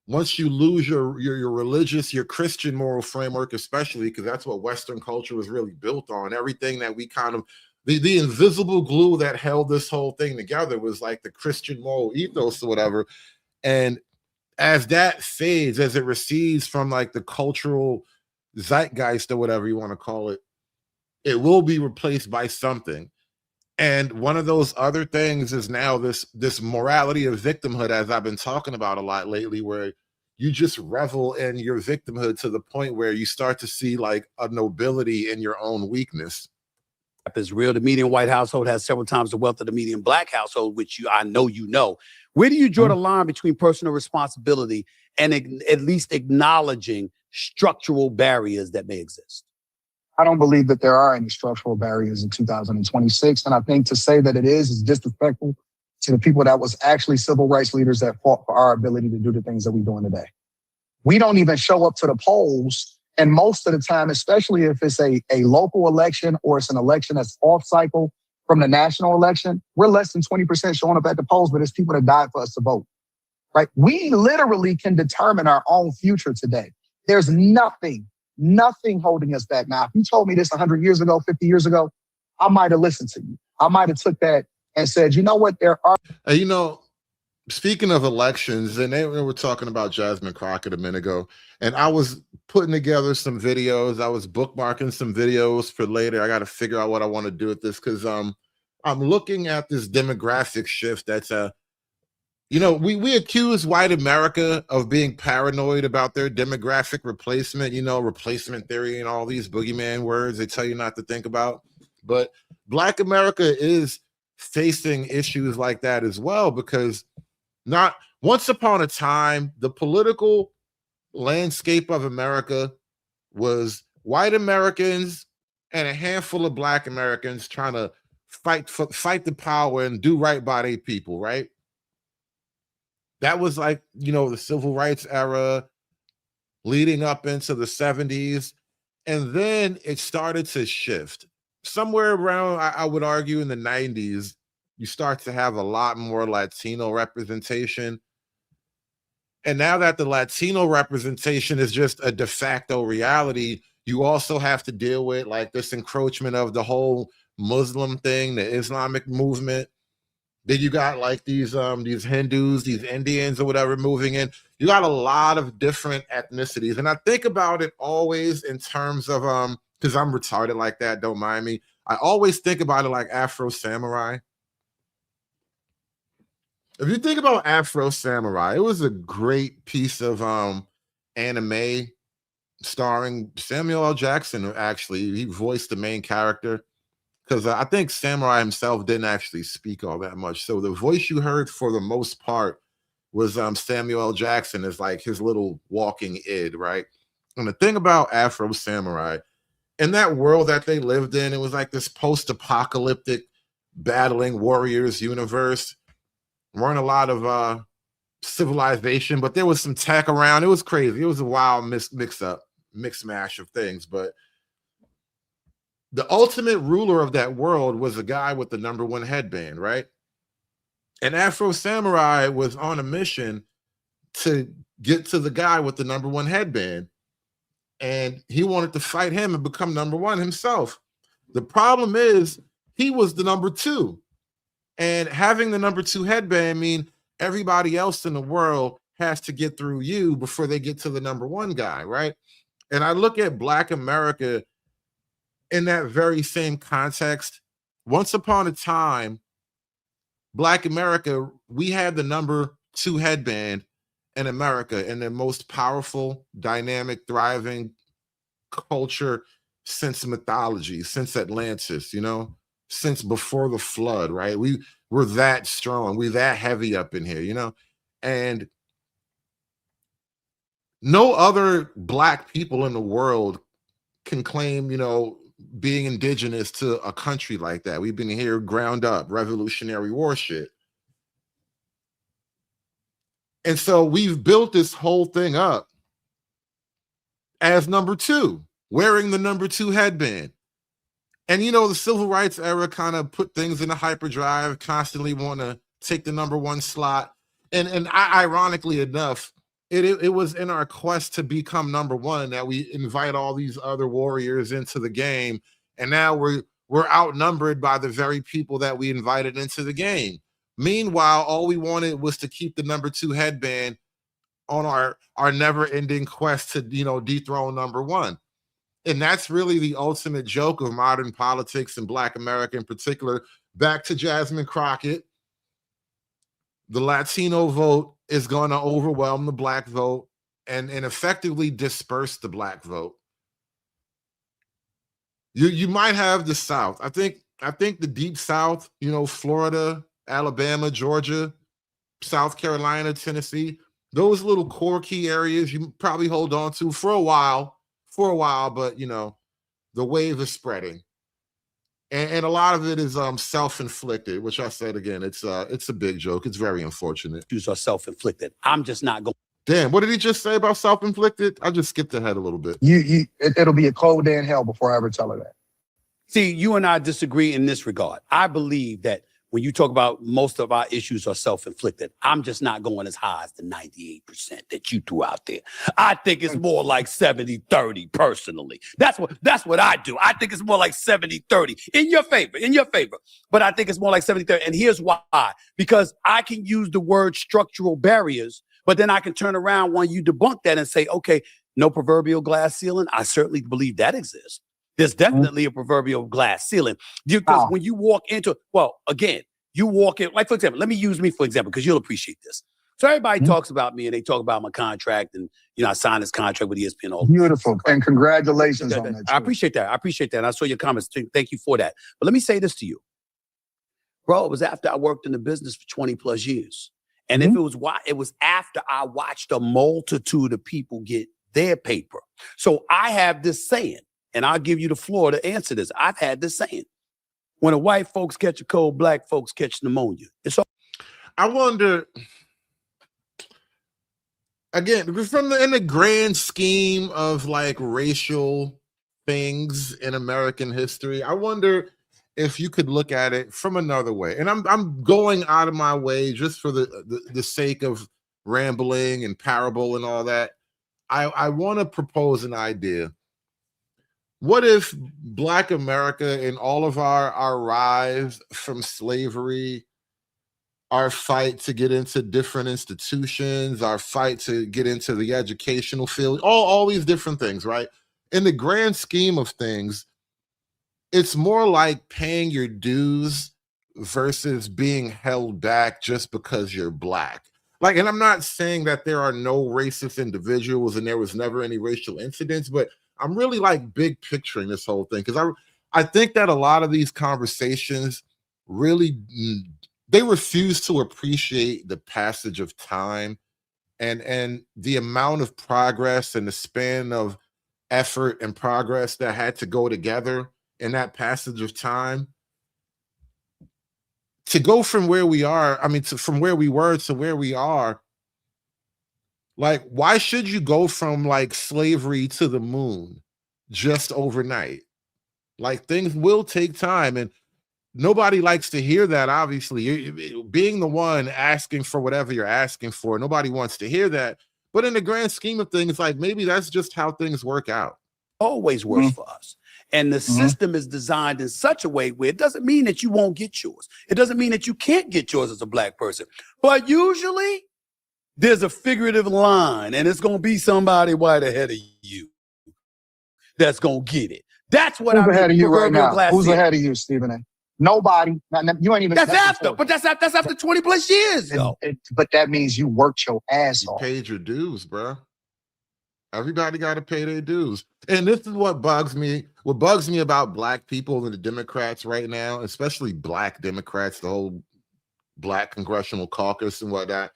Once you lose your religious, your Christian moral framework, especially because that's what Western culture was really built on. Everything that we kind of the invisible glue that held this whole thing together was like the Christian moral ethos or whatever. And as that fades, as it recedes from like the cultural zeitgeist or whatever you want to call it, it will be replaced by something. And one of those other things is now this morality of victimhood, as I've been talking about a lot lately, where you just revel in your victimhood to the point where you start to see like a nobility in your own weakness. Is real. The median white household has several times the wealth of the median black household, which I know you know. Where do you draw the line between personal responsibility and at least acknowledging structural barriers that may exist? I don't believe that there are any structural barriers in 2026. And I think to say that it is disrespectful to the people that was actually civil rights leaders that fought for our ability to do the things that we're doing today. We don't even show up to the polls. And most of the time, especially if it's a local election or it's an election that's off cycle from the national election, we're less than 20% showing up at the polls, but it's people that died for us to vote, right? We literally can determine our own future today. There's nothing holding us back. Now, if you told me this 100 years ago, 50 years ago, I might have listened to you. I might have took that and said, you know what, there are... Speaking of elections, and they were talking about Jasmine Crockett a minute ago, and I was putting together some videos. I was bookmarking some videos for later. I got to figure out what I want to do with this because I'm looking at this demographic shift that's we accuse white America of being paranoid about their demographic replacement, replacement theory and all these boogeyman words they tell you not to think about. But Black America is facing issues like that as well, because not once upon a time, the political landscape of America was white Americans and a handful of Black Americans trying to fight the power and do right by their people, right? That was like, the civil rights era leading up into the 70s. And then it started to shift. Somewhere around, I would argue, in the 90s, you start to have a lot more Latino representation. And now that the Latino representation is just a de facto reality, you also have to deal with like this encroachment of the whole Muslim thing, the Islamic movement. Then you got like these Hindus, these Indians or whatever moving in. You got a lot of different ethnicities. And I think about it always in terms of, because I'm retarded like that, don't mind me. I always think about it like Afro Samurai. If you think about Afro Samurai, it was a great piece of anime starring Samuel L. Jackson. Actually, he voiced the main character, because I think Samurai himself didn't actually speak all that much. So the voice you heard for the most part was Samuel L. Jackson as like his little walking id, right? And the thing about Afro Samurai, in that world that they lived in, it was like this post-apocalyptic battling warriors universe. Weren't a lot of civilization, but there was some tech around. It was crazy. It was a wild mix mash of things. But the ultimate ruler of that world was a guy with the #1 headband, right? And Afro Samurai was on a mission to get to the guy with the #1 headband. And he wanted to fight him and become #1 himself. The problem is he was the #2. And having the #2 headband mean everybody else in the world has to get through you before they get to the #1 guy, right? And I look at Black America in that very same context. Once upon a time, Black America, we had the number 2 headband in America and the most powerful, dynamic, thriving culture since mythology, since Atlantis, you know, since before the flood, right? We're that strong. We're that heavy up in here, you know? And no other Black people in the world can claim, you know, being indigenous to a country like that. We've been here ground up, Revolutionary War shit. And so we've built this whole thing up as number 2, wearing the number 2 headband. And, you know, the civil rights era kind of put things in a hyperdrive, constantly want to take the number 1 slot. And ironically enough, it was in our quest to become number 1 that we invite all these other warriors into the game. And now we're outnumbered by the very people that we invited into the game. Meanwhile, all we wanted was to keep the number 2 headband on our never-ending quest to, you know, dethrone number 1. And that's really the ultimate joke of modern politics and Black America in particular. Back to Jasmine Crockett, the Latino vote is going to overwhelm the Black vote and effectively disperse the Black vote. You might have the South. I think the deep South, you know, Florida, Alabama, Georgia, South Carolina, Tennessee, those little core key areas you probably hold on to for a while, but you know, the wave is spreading. And a lot of it is self-inflicted, which I said again, it's a big joke. It's very unfortunate. Issues are self-inflicted. I'm just not going. Damn, what did he just say about self-inflicted? I just skipped ahead a little bit. It'll be a cold day in hell before I ever tell her that. See, you and I disagree in this regard. I believe that when you talk about most of our issues are self-inflicted, I'm just not going as high as the 98% that you threw out there. I think it's more like 70-30 personally. That's what I do. I think it's more like 70-30 in your favor. But I think it's more like 70-30. And here's why. Because I can use the word structural barriers, but then I can turn around when you debunk that and say, okay, no proverbial glass ceiling. I certainly believe that exists. There's definitely a proverbial glass ceiling. Because when you walk into, well, again, you walk in, like, for example, let me use me for example, because you'll appreciate this. So everybody talks about me and they talk about my contract and, you know, I signed this contract with ESPN. All beautiful. And congratulations on that. I appreciate that. And I saw your comments too. Thank you for that. But let me say this to you. Bro, it was after I worked in the business for 20 plus years. And if it was after I watched a multitude of people get their paper. So I have this saying, and I'll give you the floor to answer this. I've had this saying, when the white folks catch a cold, Black folks catch pneumonia. It's all. I wonder, again, in the grand scheme of like racial things in American history, I wonder if you could look at it from another way. And I'm going out of my way just for the sake of rambling and parable and all that. I want to propose an idea. What if Black America in all of our rise from slavery, our fight to get into different institutions, our fight to get into the educational field, all these different things, right? In the grand scheme of things, it's more like paying your dues versus being held back just because you're Black. Like, and I'm not saying that there are no racist individuals and there was never any racial incidents, but I'm really like big picturing this whole thing because I think that a lot of these conversations really, they refuse to appreciate the passage of time and the amount of progress and the span of effort and progress that had to go together in that passage of time to go from where we are. I mean, from where we were to where we are. Like, why should you go from like slavery to the moon just overnight? Like, things will take time, and nobody likes to hear that. Obviously, being the one asking for whatever you're asking for, nobody wants to hear that. But in the grand scheme of things, like maybe that's just how things work out. Always works for us. And the system is designed in such a way where it doesn't mean that you won't get yours. It doesn't mean that you can't get yours as a Black person. But usually there's a figurative line, and it's going to be somebody right ahead of you that's going to get it. That's what Who's ahead of you right now? Who's ceiling. ahead of you, Stephen A? Nobody. You ain't even. That's after, but that's after 20 plus years, though. But that means you worked your ass You off. paid your dues, bro. Everybody got to pay their dues. And this is what bugs me. What bugs me about black people and the Democrats right now, especially black Democrats, the whole black congressional caucus and whatnot,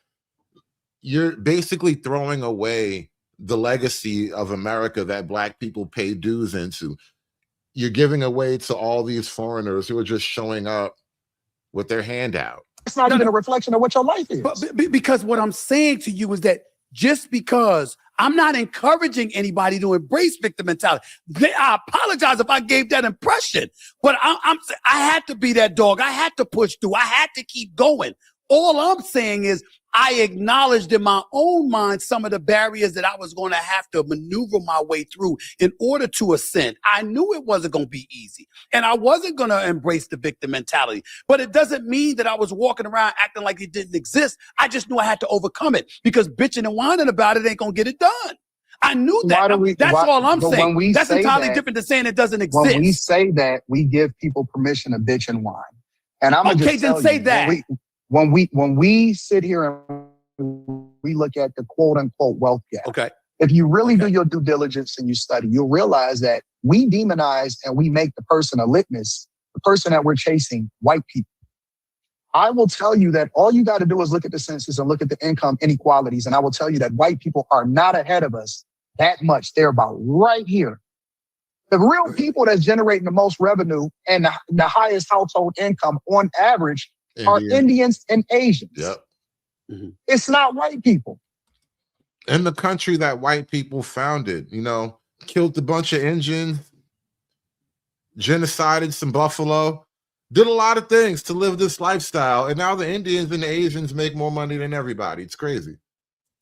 you're basically throwing away the legacy of America that black people pay dues into. You're giving away to all these foreigners who are just showing up with their hand out. It's not even a reflection of what your life is. But because what I'm saying to you is that just because I'm not encouraging anybody to embrace victim mentality. I apologize if I gave that impression, but I had to be that dog. I had to push through. I had to keep going. All I'm saying is I acknowledged in my own mind some of the barriers that I was going to have to maneuver my way through in order to ascend. I knew it wasn't going to be easy, and I wasn't going to embrace the victim mentality, but it doesn't mean that I was walking around acting like it didn't exist. I just knew I had to overcome it, because bitching and whining about it ain't going to get it done. I knew that. That's all I'm saying. That's entirely different than saying it doesn't exist. When we say that, we give people permission to bitch and whine. And I'm going to just tell you, say that. When we sit here and we look at the quote unquote wealth gap. Okay. If you really do your due diligence and you study, you'll realize that we demonize and we make the person a litmus, the person that we're chasing, white people. I will tell you that all you got to do is look at the census and look at the income inequalities. And I will tell you that white people are not ahead of us that much. They're about right here. The real people that's generating the most revenue and the highest household income on average are Indians and Asians. Yep. Mm-hmm. It's not white people. In the country that white people founded, killed a bunch of Indians, genocided some buffalo, did a lot of things to live this lifestyle. And now the Indians and the Asians make more money than everybody. It's crazy.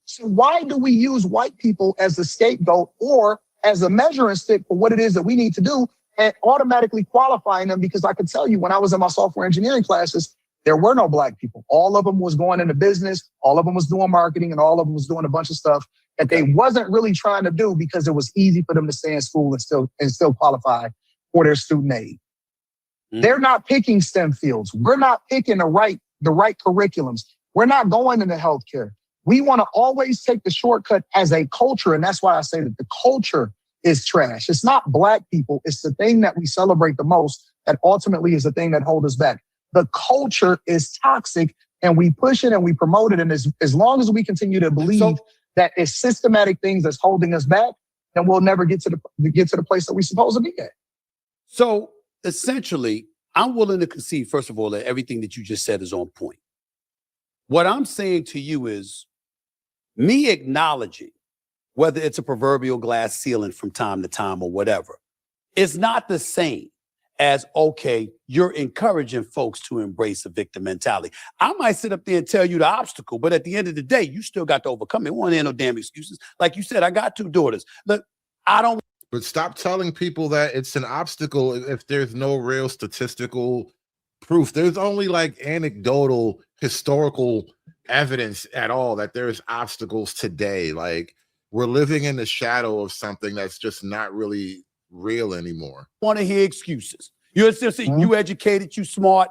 So why do we use white people as the scapegoat or as a measuring stick for what it is that we need to do, and automatically qualifying them? Because I can tell you, when I was in my software engineering classes, there were no black people. All of them was going into business. All of them was doing marketing, and all of them was doing a bunch of stuff that they wasn't really trying to do because it was easy for them to stay in school and still qualify for their student aid. Mm-hmm. They're not picking STEM fields. We're not picking the right curriculums. We're not going into healthcare. We want to always take the shortcut as a culture, and that's why I say that the culture is trash. It's not black people. It's the thing that we celebrate the most that ultimately is the thing that holds us back. The culture is toxic, and we push it and we promote it. And as long as we continue to believe that it's systematic things that's holding us back, then we'll never get to the place that we're supposed to be at. So essentially, I'm willing to concede, first of all, that everything that you just said is on point. What I'm saying to you is me acknowledging whether it's a proverbial glass ceiling from time to time or whatever, it's not the same as, okay, you're encouraging folks to embrace a victim mentality. I might sit up there and tell you the obstacle, but at the end of the day, you still got to overcome it. It won't have no damn excuses. Like you said, I got 2 daughters. Look, But stop telling people that it's an obstacle if there's no real statistical proof. There's only like anecdotal, historical evidence at all that there's obstacles today. Like, we're living in the shadow of something that's just not really real anymore. Want to hear excuses. You're still saying you educated, you smart,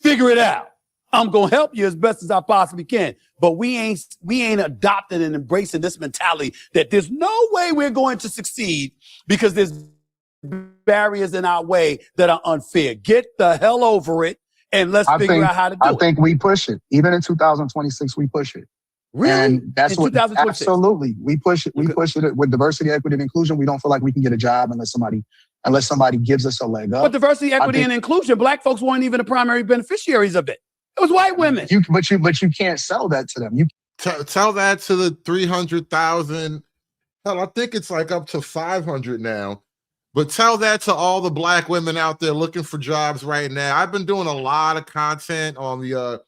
figure it out. I'm gonna help you as best as I possibly can. But we ain't adopting and embracing this mentality that there's no way we're going to succeed because there's barriers in our way that are unfair. Get the hell over it and let's figure out how to do it. I think we push it. Even in 2026, we push it. Really? And that's in what 2026? Absolutely. We push it. We push it with diversity, equity, and inclusion. We don't feel like we can get a job unless somebody gives us a leg up. But diversity, equity, and inclusion, black folks weren't even the primary beneficiaries of it. It was white women. But you can't sell that to them. You tell that to the 300,000. Hell, I think it's like up to 500 now. But tell that to all the black women out there looking for jobs right now. I've been doing a lot of content on the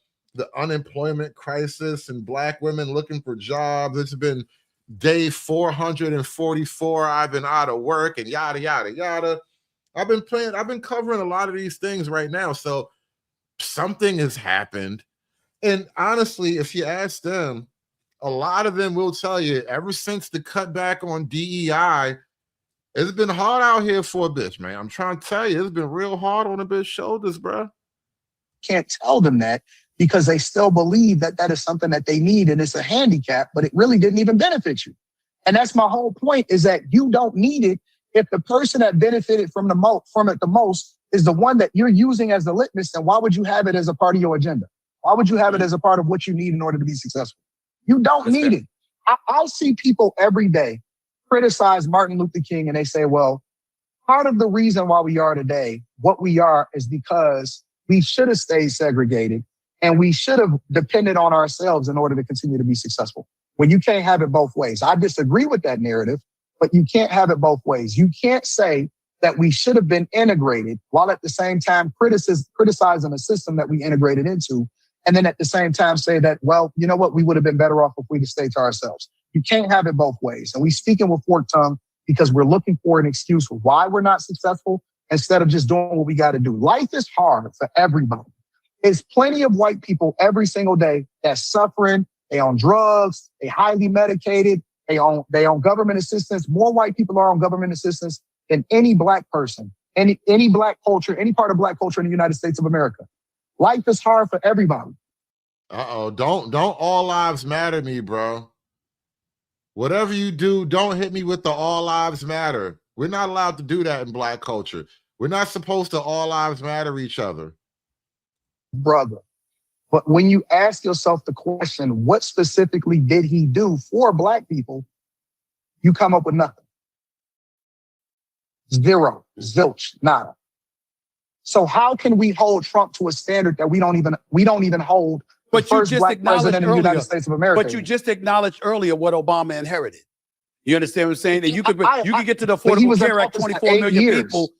unemployment crisis and black women looking for jobs. It's been day 444. I've been out of work and yada, yada, yada. I've been covering a lot of these things right now. So something has happened. And honestly, if you ask them, a lot of them will tell you ever since the cutback on DEI, It's been hard out here for a bitch, man. I'm trying to tell you, it's been real hard on a bitch's shoulders, bro. Can't tell them that because they still believe that that is something that they need and it's a handicap, but it really didn't even benefit you. And that's my whole point, is that you don't need it if the person that benefited from it the most is the one that you're using as the litmus. Then why would you have it as a part of your agenda? Why would you have it as a part of what you need in order to be successful? You don't need it. I see people every day criticize Martin Luther King and they say, well, part of the reason why we are today, what we are, is because we should have stayed segregated and we should have depended on ourselves in order to continue to be successful. When you can't have it both ways. I disagree with that narrative, but you can't have it both ways. You can't say that we should have been integrated while at the same time criticizing a system that we integrated into. And then at the same time say that, well, you know what, we would have been better off if we'd have stayed to ourselves. You can't have it both ways. And we speaking with forked tongue because we're looking for an excuse for why we're not successful instead of just doing what we got to do. Life is hard for everybody. There's plenty of white people every single day that's suffering. They on drugs. They highly medicated. They on government assistance. More white people are on government assistance than any black person, any black culture, any part of black culture in the United States of America. Life is hard for everybody. Don't all lives matter me, bro. Whatever you do, don't hit me with the all lives matter. We're not allowed to do that in black culture. We're not supposed to all lives matter each other. Brother. But when you ask yourself the question, what specifically did he do for black people? You come up with nothing. Zero, zilch, nada. So how can we hold Trump to a standard that we don't even hold the first black president in the United States of America? But you just acknowledged earlier what Obama inherited. You understand what I'm saying? That you could get to the Affordable Care Act, 24 million people.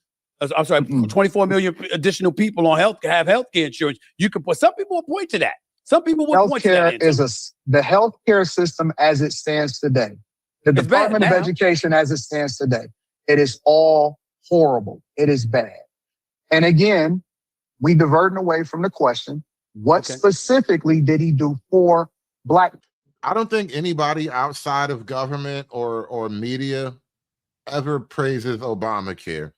I'm sorry, 24 million additional people on have healthcare insurance. You could put, some people will point to that. Some people will point to that. The healthcare system as it stands today, the Department of Education as it stands today, it is all horrible. It is bad. And again, we diverting away from the question, what specifically did he do for black? I don't think anybody outside of government or media ever praises Obamacare.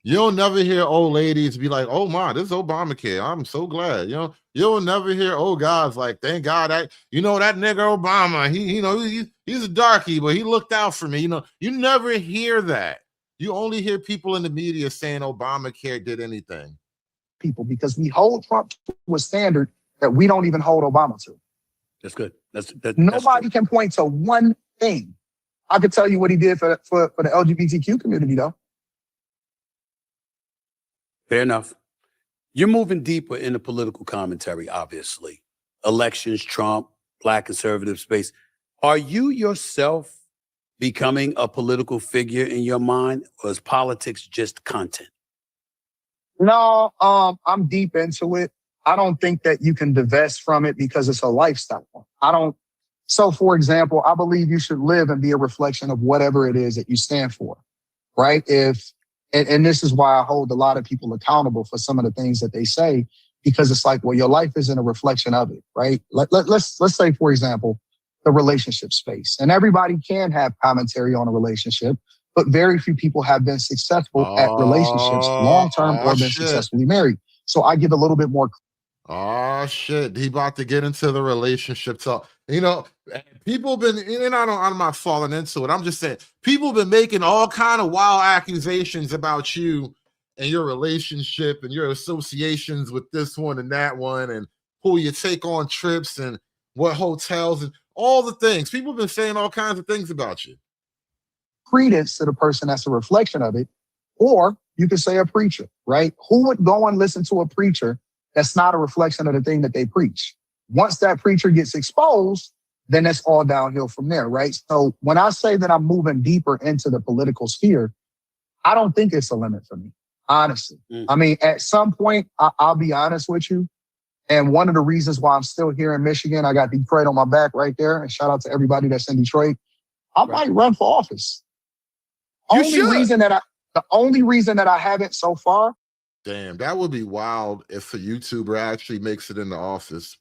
You'll never hear old ladies be like, oh my, this is Obamacare. I'm so glad. You'll never hear old guys like, thank God that nigga Obama, he's a darky, but he looked out for me. You never hear that. You only hear people in the media saying Obamacare did anything. People, because we hold Trump to a standard that we don't even hold Obama to. That's good. Nobody can point to one thing. I could tell you what he did for the LGBTQ community, though. Fair enough. You're moving deeper into political commentary, obviously. Elections, Trump, black conservative space. Are you yourself becoming a political figure in your mind, or is politics just content? No, I'm deep into it. I don't think that you can divest from it because it's a lifestyle. So for example, I believe you should live and be a reflection of whatever it is that you stand for, right? And this is why I hold a lot of people accountable for some of the things that they say, because it's like, well, your life isn't a reflection of it, right? Let's say, for example, the relationship space. And everybody can have commentary on a relationship, but very few people have been successful at relationships long-term or been successfully married. So I give a little bit more. Oh, shit. He about to get into the relationship talk. People been, and I'm not falling into it. I'm just saying, people been making all kind of wild accusations about you and your relationship and your associations with this one and that one and who you take on trips and what hotels and all the things. People have been saying all kinds of things about you. Credence to the person that's a reflection of it. Or you could say a preacher, right? Who would go and listen to a preacher that's not a reflection of the thing that they preach? Once that preacher gets exposed, then it's all downhill from there, right? So when I say that I'm moving deeper into the political sphere, I don't think it's a limit for me, honestly. I mean, at some point, I'll be honest with you. And one of the reasons why I'm still here in Michigan, I got Detroit on my back right there. And shout out to everybody that's in Detroit. I might run for office. The only reason that I haven't so far. Damn, that would be wild if a YouTuber actually makes it in the office.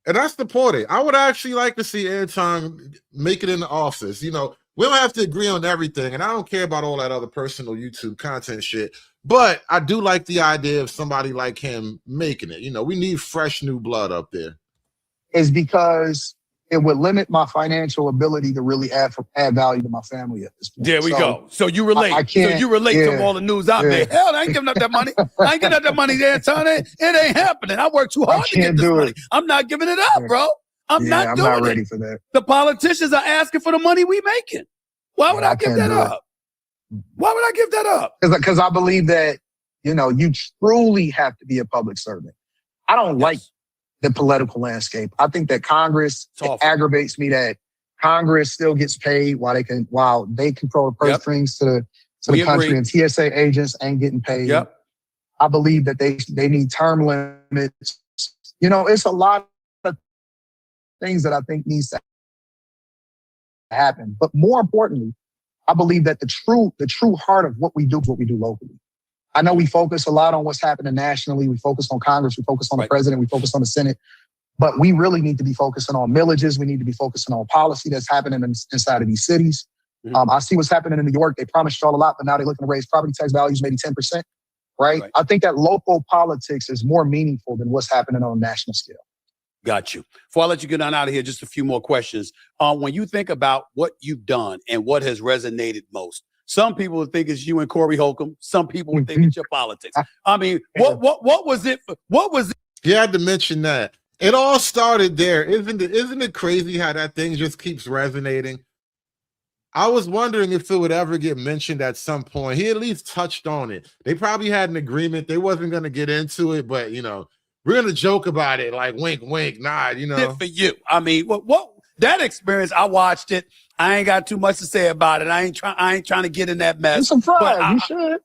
And that's the point. I would actually like to see Anton make it in the office. We don't have to agree on everything, and I don't care about all that other personal YouTube content shit. But I do like the idea of somebody like him making it. You know, we need fresh new blood up there. Is because it would limit my financial ability to really add value to my family at this point. There we go. So you relate. I can't, so you relate to all the news I made. Hell, I ain't giving up that money. I ain't giving up that money there, Anton. It ain't happening. I work too hard to get this money. I'm not giving it up, bro. I'm not doing I'm not ready for that. The politicians are asking for the money we making. Why would I give that up? Why would I give that up? Because I believe that, you know, you truly have to be a public servant. I don't like the political landscape. I think that Congress, it aggravates me that Congress still gets paid while they control the purse strings to the country, and TSA agents ain't getting paid. I believe that they need term limits. You know, it's a lot of things that I think needs to happen. But more importantly, I believe that the true heart of what we do is what we do locally. I know we focus a lot on what's happening nationally. We focus on Congress. We focus on the president. We focus on the Senate. But we really need to be focusing on millages. We need to be focusing on policy that's happening inside of these cities. I see what's happening in New York. They promised y'all a lot, but now they're looking to raise property tax values maybe 10%, right? I think that local politics is more meaningful than what's happening on a national scale. Got you. Before I let you get on out of here, just a few more questions. When you think about what you've done and what has resonated most, some people would think it's you and Corey Holcomb. Some people would think it's your politics. I mean, what was it? What was it? You had to mention that. It all started there. Isn't it crazy how that thing just keeps resonating? I was wondering if it would ever get mentioned at some point. He at least touched on it. They probably had an agreement. They wasn't going to get into it, but, you know, we're going to joke about it, like wink, wink, nod, you know. Good for you. I mean, what that experience, I watched it. I ain't got too much to say about it. I ain't trying to get in that mess. I'm surprised. You should.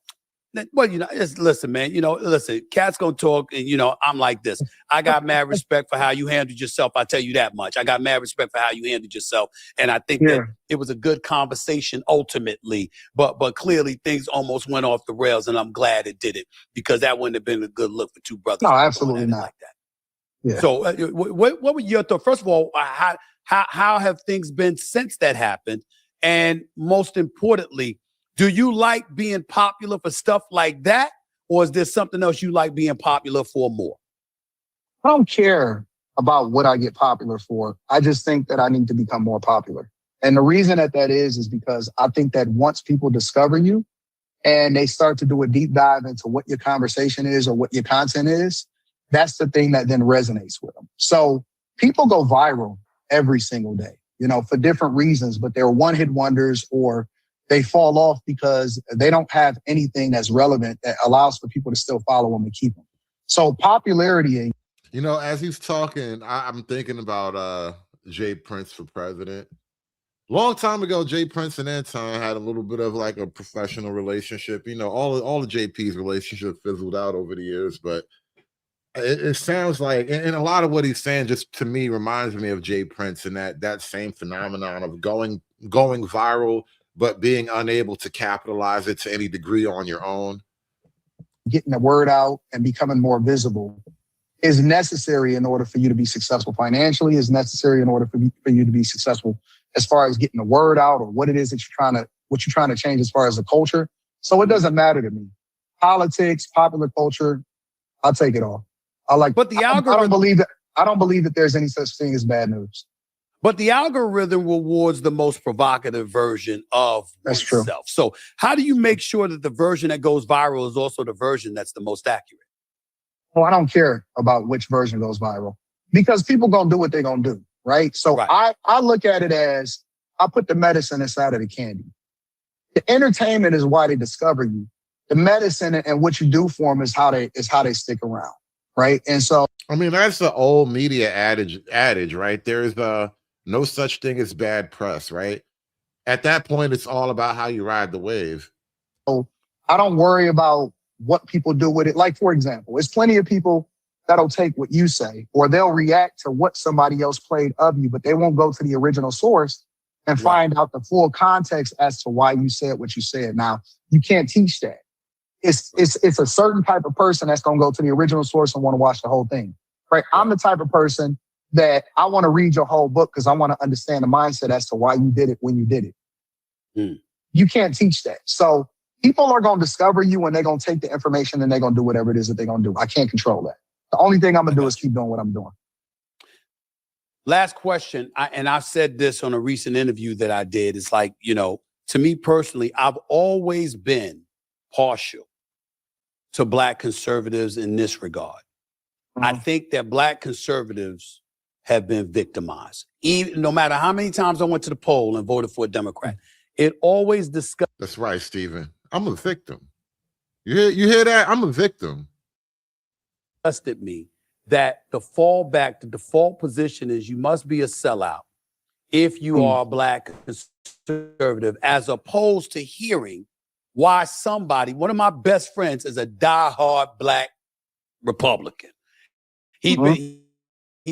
Well, you know, just listen, man. You know, listen, cats gonna talk, and you know, I'm like this. I got mad respect for how you handled yourself. I tell you that much. I got mad respect for how you handled yourself, and I think that it was a good conversation ultimately. But clearly, things almost went off the rails, and I'm glad it did it, because that wouldn't have been a good look for two brothers. No, absolutely not. Like that. Yeah. So, what were your thoughts? First of all, how have things been since that happened, and most importantly, do you like being popular for stuff like that? Or is there something else you like being popular for more? I don't care about what I get popular for. I just think that I need to become more popular. And the reason that is because I think that once people discover you and they start to do a deep dive into what your conversation is or what your content is, that's the thing that then resonates with them. So people go viral every single day, you know, for different reasons, but they're one-hit wonders, or they fall off because they don't have anything that's relevant that allows for people to still follow them and keep them. So popularity. You know, as he's talking, I'm thinking about Jay Prince for president. Long time ago, Jay Prince and Anton had a little bit of like a professional relationship. You know, all the JP's relationship fizzled out over the years, but it sounds like, and a lot of what he's saying just to me reminds me of Jay Prince and that same phenomenon of going viral, but being unable to capitalize it to any degree on your own. Getting the word out and becoming more visible is necessary in order for you to be successful financially, is necessary in order for you to be successful as far as getting the word out or what it is that you're trying to change as far as the culture. So it doesn't matter to me. Politics, popular culture, I'll take it all. But the algorithm, I don't believe that there's any such thing as bad news. But the algorithm rewards the most provocative version of oneself. True. So how do you make sure that the version that goes viral is also the version that's the most accurate? Well, I don't care about which version goes viral, because people gonna do what they're gonna do, right? So I look at it as, I put the medicine inside of the candy. The entertainment is why they discover you. The medicine and what you do for them is how they stick around, right? And so, I mean, that's the old media adage, right? There's no such thing as bad press, right? At that point, it's all about how you ride the wave. So I don't worry about what people do with it. Like, for example, there's plenty of people that'll take what you say, or they'll react to what somebody else played of you, but they won't go to the original source and find out the full context as to why you said what you said. Now, you can't teach that. It's a certain type of person that's going to go to the original source and want to watch the whole thing, right? I'm the type of person that I want to read your whole book because I want to understand the mindset as to why you did it when you did it. Mm. You can't teach that. So people are going to discover you and they're going to take the information and they're going to do whatever it is that they're going to do. I can't control that. The only thing I'm going to do is keep doing what I'm doing. Last question, and I've said this on a recent interview that I did. It's like, to me personally, I've always been partial to Black conservatives in this regard. I think that Black conservatives have been victimized. Even, no matter how many times I went to the poll and voted for a Democrat, it always discussed. That's right, Stephen. I'm a victim. You hear that? I'm a victim. Me that the default position is you must be a sellout if you are a Black conservative, as opposed to hearing why one of my best friends is a diehard Black Republican. He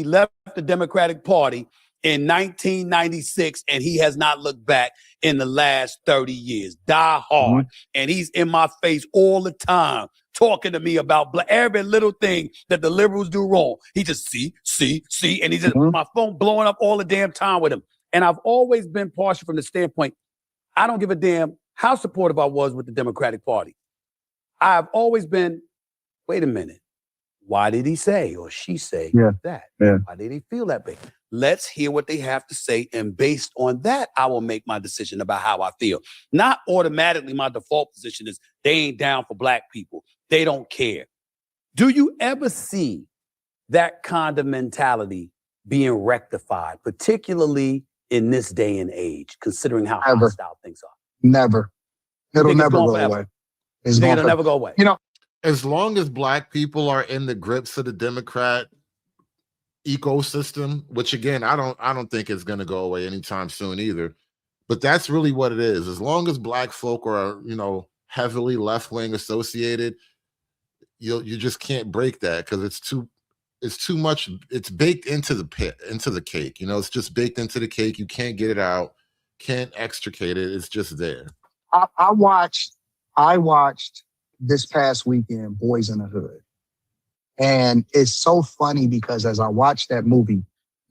left the Democratic Party in 1996, and he has not looked back in the last 30 years. Die hard. And he's in my face all the time, talking to me about every little thing that the liberals do wrong. He just see, and he's just my phone blowing up all the damn time with him. And I've always been partial from the standpoint, I don't give a damn how supportive I was with the Democratic Party. I've always been, wait a minute, why did he say or she say that? Yeah. Why did he feel that way? Let's hear what they have to say. And based on that, I will make my decision about how I feel. Not automatically my default position is they ain't down for Black people. They don't care. Do you ever see that kind of mentality being rectified, particularly in this day and age, considering how hostile things are? Never. It'll never go away. It'll never go away. As long as Black people are in the grips of the Democrat ecosystem, which again, I don't think is going to go away anytime soon either. But that's really what it is. As long as Black folk are, heavily left-wing associated, you just can't break that because it's too much. It's baked into the cake. It's just baked into the cake. You can't get it out, can't extricate it. It's just there. I watched this past weekend, Boys in the Hood. And it's so funny because as I watched that movie,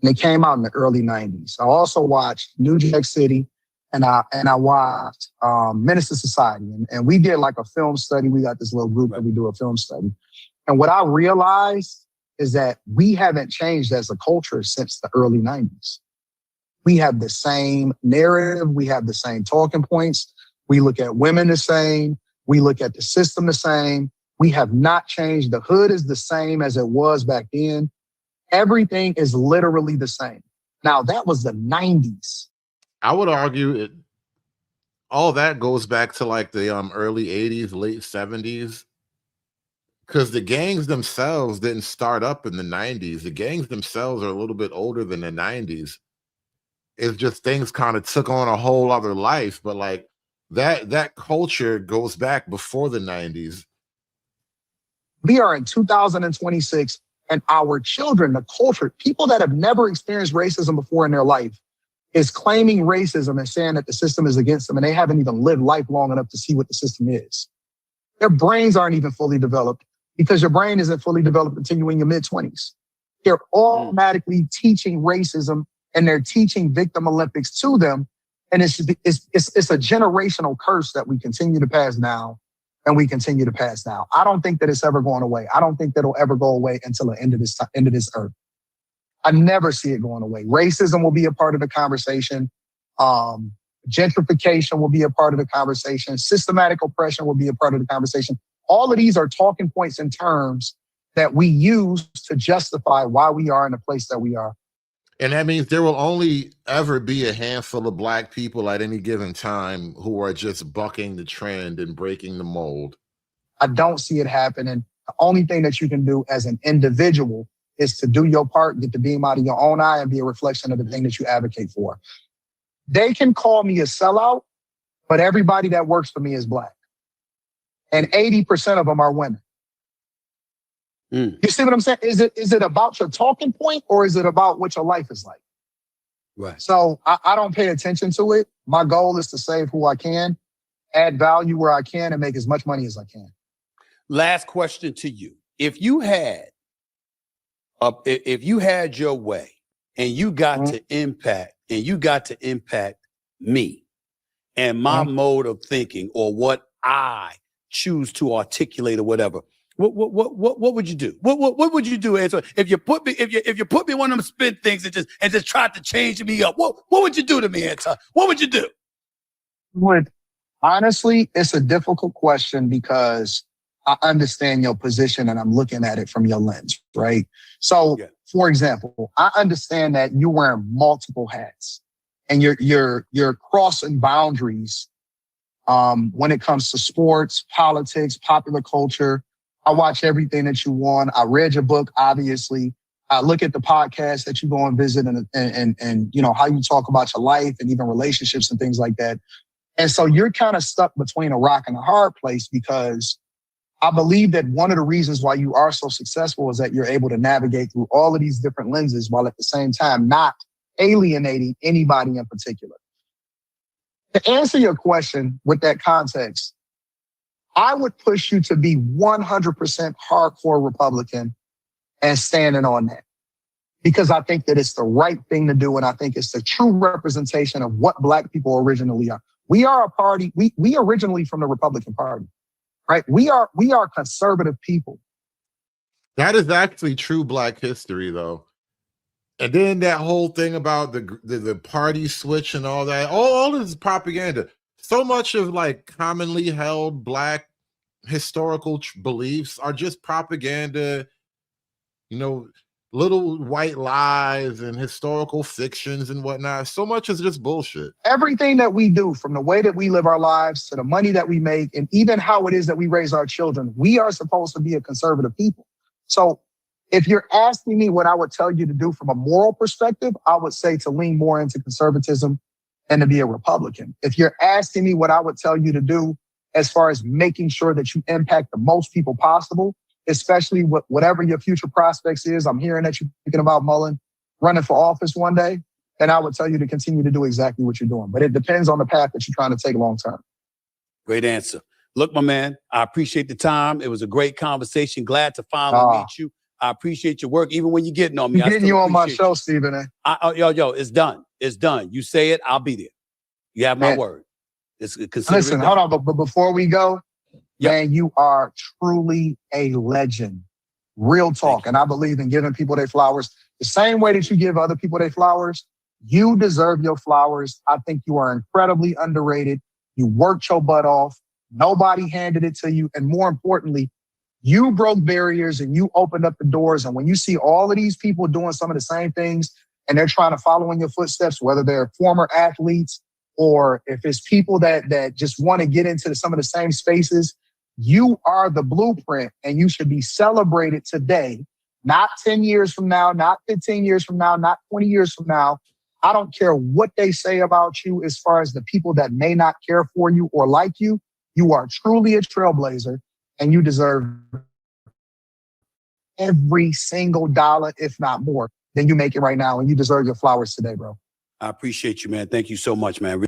and it came out in the early 90s, I also watched New Jack City and I watched Menace to Society. And we did like a film study. We got this little group that we do a film study. And what I realized is that we haven't changed as a culture since the early 90s. We have the same narrative. We have the same talking points. We look at women the same. We look at the system the same. We have not changed. The hood is the same as it was back then. Everything is literally the same. Now, that was the 90s. I would argue all that goes back to like the early 80s, late 70s. Because the gangs themselves didn't start up in the 90s. The gangs themselves are a little bit older than the 90s. It's just things kind of took on a whole other life. But like that culture goes back before the 90s. We are in 2026, and our children, the culture, people that have never experienced racism before in their life, is claiming racism and saying that the system is against them, and they haven't even lived life long enough to see what the system is. Their brains aren't even fully developed because your brain isn't fully developed until you're in your mid-20s. They're automatically teaching racism, and they're teaching victim Olympics to them, and it's a generational curse that we continue to pass down. And we continue to pass down. I don't think that it's ever going away. I don't think that it'll ever go away until the end of this earth. I never see it going away. Racism will be a part of the conversation. Gentrification will be a part of the conversation. Systematic oppression will be a part of the conversation. All of these are talking points and terms that we use to justify why we are in the place that we are. And that means there will only ever be a handful of Black people at any given time who are just bucking the trend and breaking the mold. I don't see it happening. The only thing that you can do as an individual is to do your part, get the beam out of your own eye, and be a reflection of the thing that you advocate for. They can call me a sellout, but everybody that works for me is Black. And 80% of them are women. You see what I'm saying? Is it about your talking point, or is it about what your life is like? Right. So I don't pay attention to it. My goal is to save who I can, add value where I can, and make as much money as I can. Last question to you. If you had your way and you got to impact me, and my mode of thinking or what I choose to articulate or whatever, what would you do? What would you do, Anton? If you put me in one of them spin things and just tried to change me up, what would you do to me, Anton? What would you do? Honestly, it's a difficult question because I understand your position and I'm looking at it from your lens, right? So, for example, I understand that you're wearing multiple hats and you're crossing boundaries when it comes to sports, politics, popular culture. I watch everything that you want. I read your book, obviously. I look at the podcast that you go and visit and you know, how you talk about your life and even relationships and things like that. And so you're kind of stuck between a rock and a hard place because I believe that one of the reasons why you are so successful is that you're able to navigate through all of these different lenses while at the same time not alienating anybody in particular. To answer your question with that context, I would push you to be 100% hardcore Republican and standing on that because I think that it's the right thing to do. And I think it's the true representation of what Black people originally are. We are a party. We originally from the Republican Party, right? We are conservative people. That is actually true Black history, though. And then that whole thing about the party switch and all that, all this is propaganda. So much of like commonly held Black historical beliefs are just propaganda, you know, little white lies and historical fictions and whatnot. So much is just bullshit. Everything that we do, from the way that we live our lives to the money that we make, and even how it is that we raise our children, we are supposed to be a conservative people. So if you're asking me what I would tell you to do from a moral perspective, I would say to lean more into conservatism and to be a Republican. If you're asking me what I would tell you to do as far as making sure that you impact the most people possible, especially whatever your future prospects is, I'm hearing that you're thinking about Mullen running for office one day, then I would tell you to continue to do exactly what you're doing. But it depends on the path that you're trying to take long term. Great answer. Look, my man, I appreciate the time. It was a great conversation. Glad to finally meet you. I appreciate your work, even when you're getting on me. I'm getting you on my show, Stephen. Yo, it's done. It's done. You say it, I'll be there. You have my word. Listen, hold on, but before we go, man, you are truly a legend. Real talk. And I believe in giving people their flowers. The same way that you give other people their flowers, you deserve your flowers. I think you are incredibly underrated. You worked your butt off. Nobody handed it to you. And more importantly, you broke barriers and you opened up the doors. And when you see all of these people doing some of the same things and they're trying to follow in your footsteps, whether they're former athletes or if it's people that just want to get into some of the same spaces, you are the blueprint and you should be celebrated today, not 10 years from now, not 15 years from now, not 20 years from now. I don't care what they say about you as far as the people that may not care for you or like you. You are truly a trailblazer and you deserve every single dollar, if not more, than you make it right now. And you deserve your flowers today, bro. I appreciate you, man. Thank you so much, man.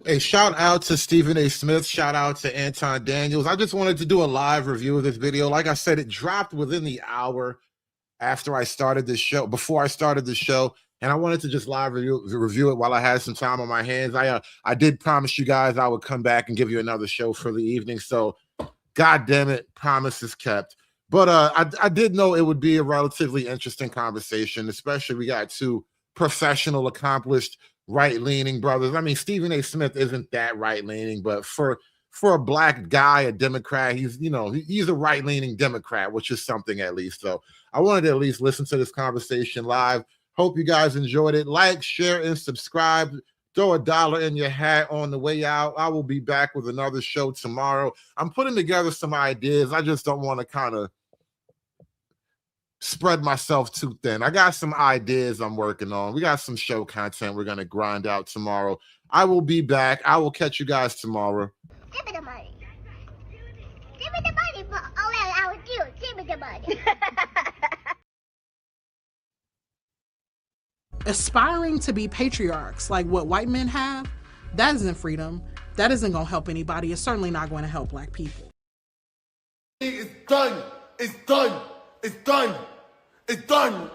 Hey, shout out to Stephen A. Smith. Shout out to Anton Daniels. I just wanted to do a live review of this video. Like I said, it dropped within the hour after I started this show, before I started the show. And I wanted to just live review it while I had some time on my hands. I did promise you guys I would come back and give you another show for the evening. So, God damn it, promise is kept. But I did know it would be a relatively interesting conversation, especially we got two professional, accomplished, right-leaning brothers. I mean, Stephen A. Smith isn't that right-leaning, but for a Black guy, a Democrat, he's a right-leaning Democrat, which is something at least. So I wanted to at least listen to this conversation live. Hope you guys enjoyed it. Like, share, and subscribe. Throw $1 in your hat on the way out. I will be back with another show tomorrow. I'm putting together some ideas. I just don't want to kind of spread myself too thin. I got some ideas I'm working on. We got some show content we're going to grind out tomorrow. I will be back. I will catch you guys tomorrow. Give me the money. Give me the money. Oh, well, I was cute. Give me the money. Aspiring to be patriarchs like what white men have, that isn't freedom. That isn't going to help anybody. It's certainly not going to help Black people. It's done. It's done. It's done. It's done.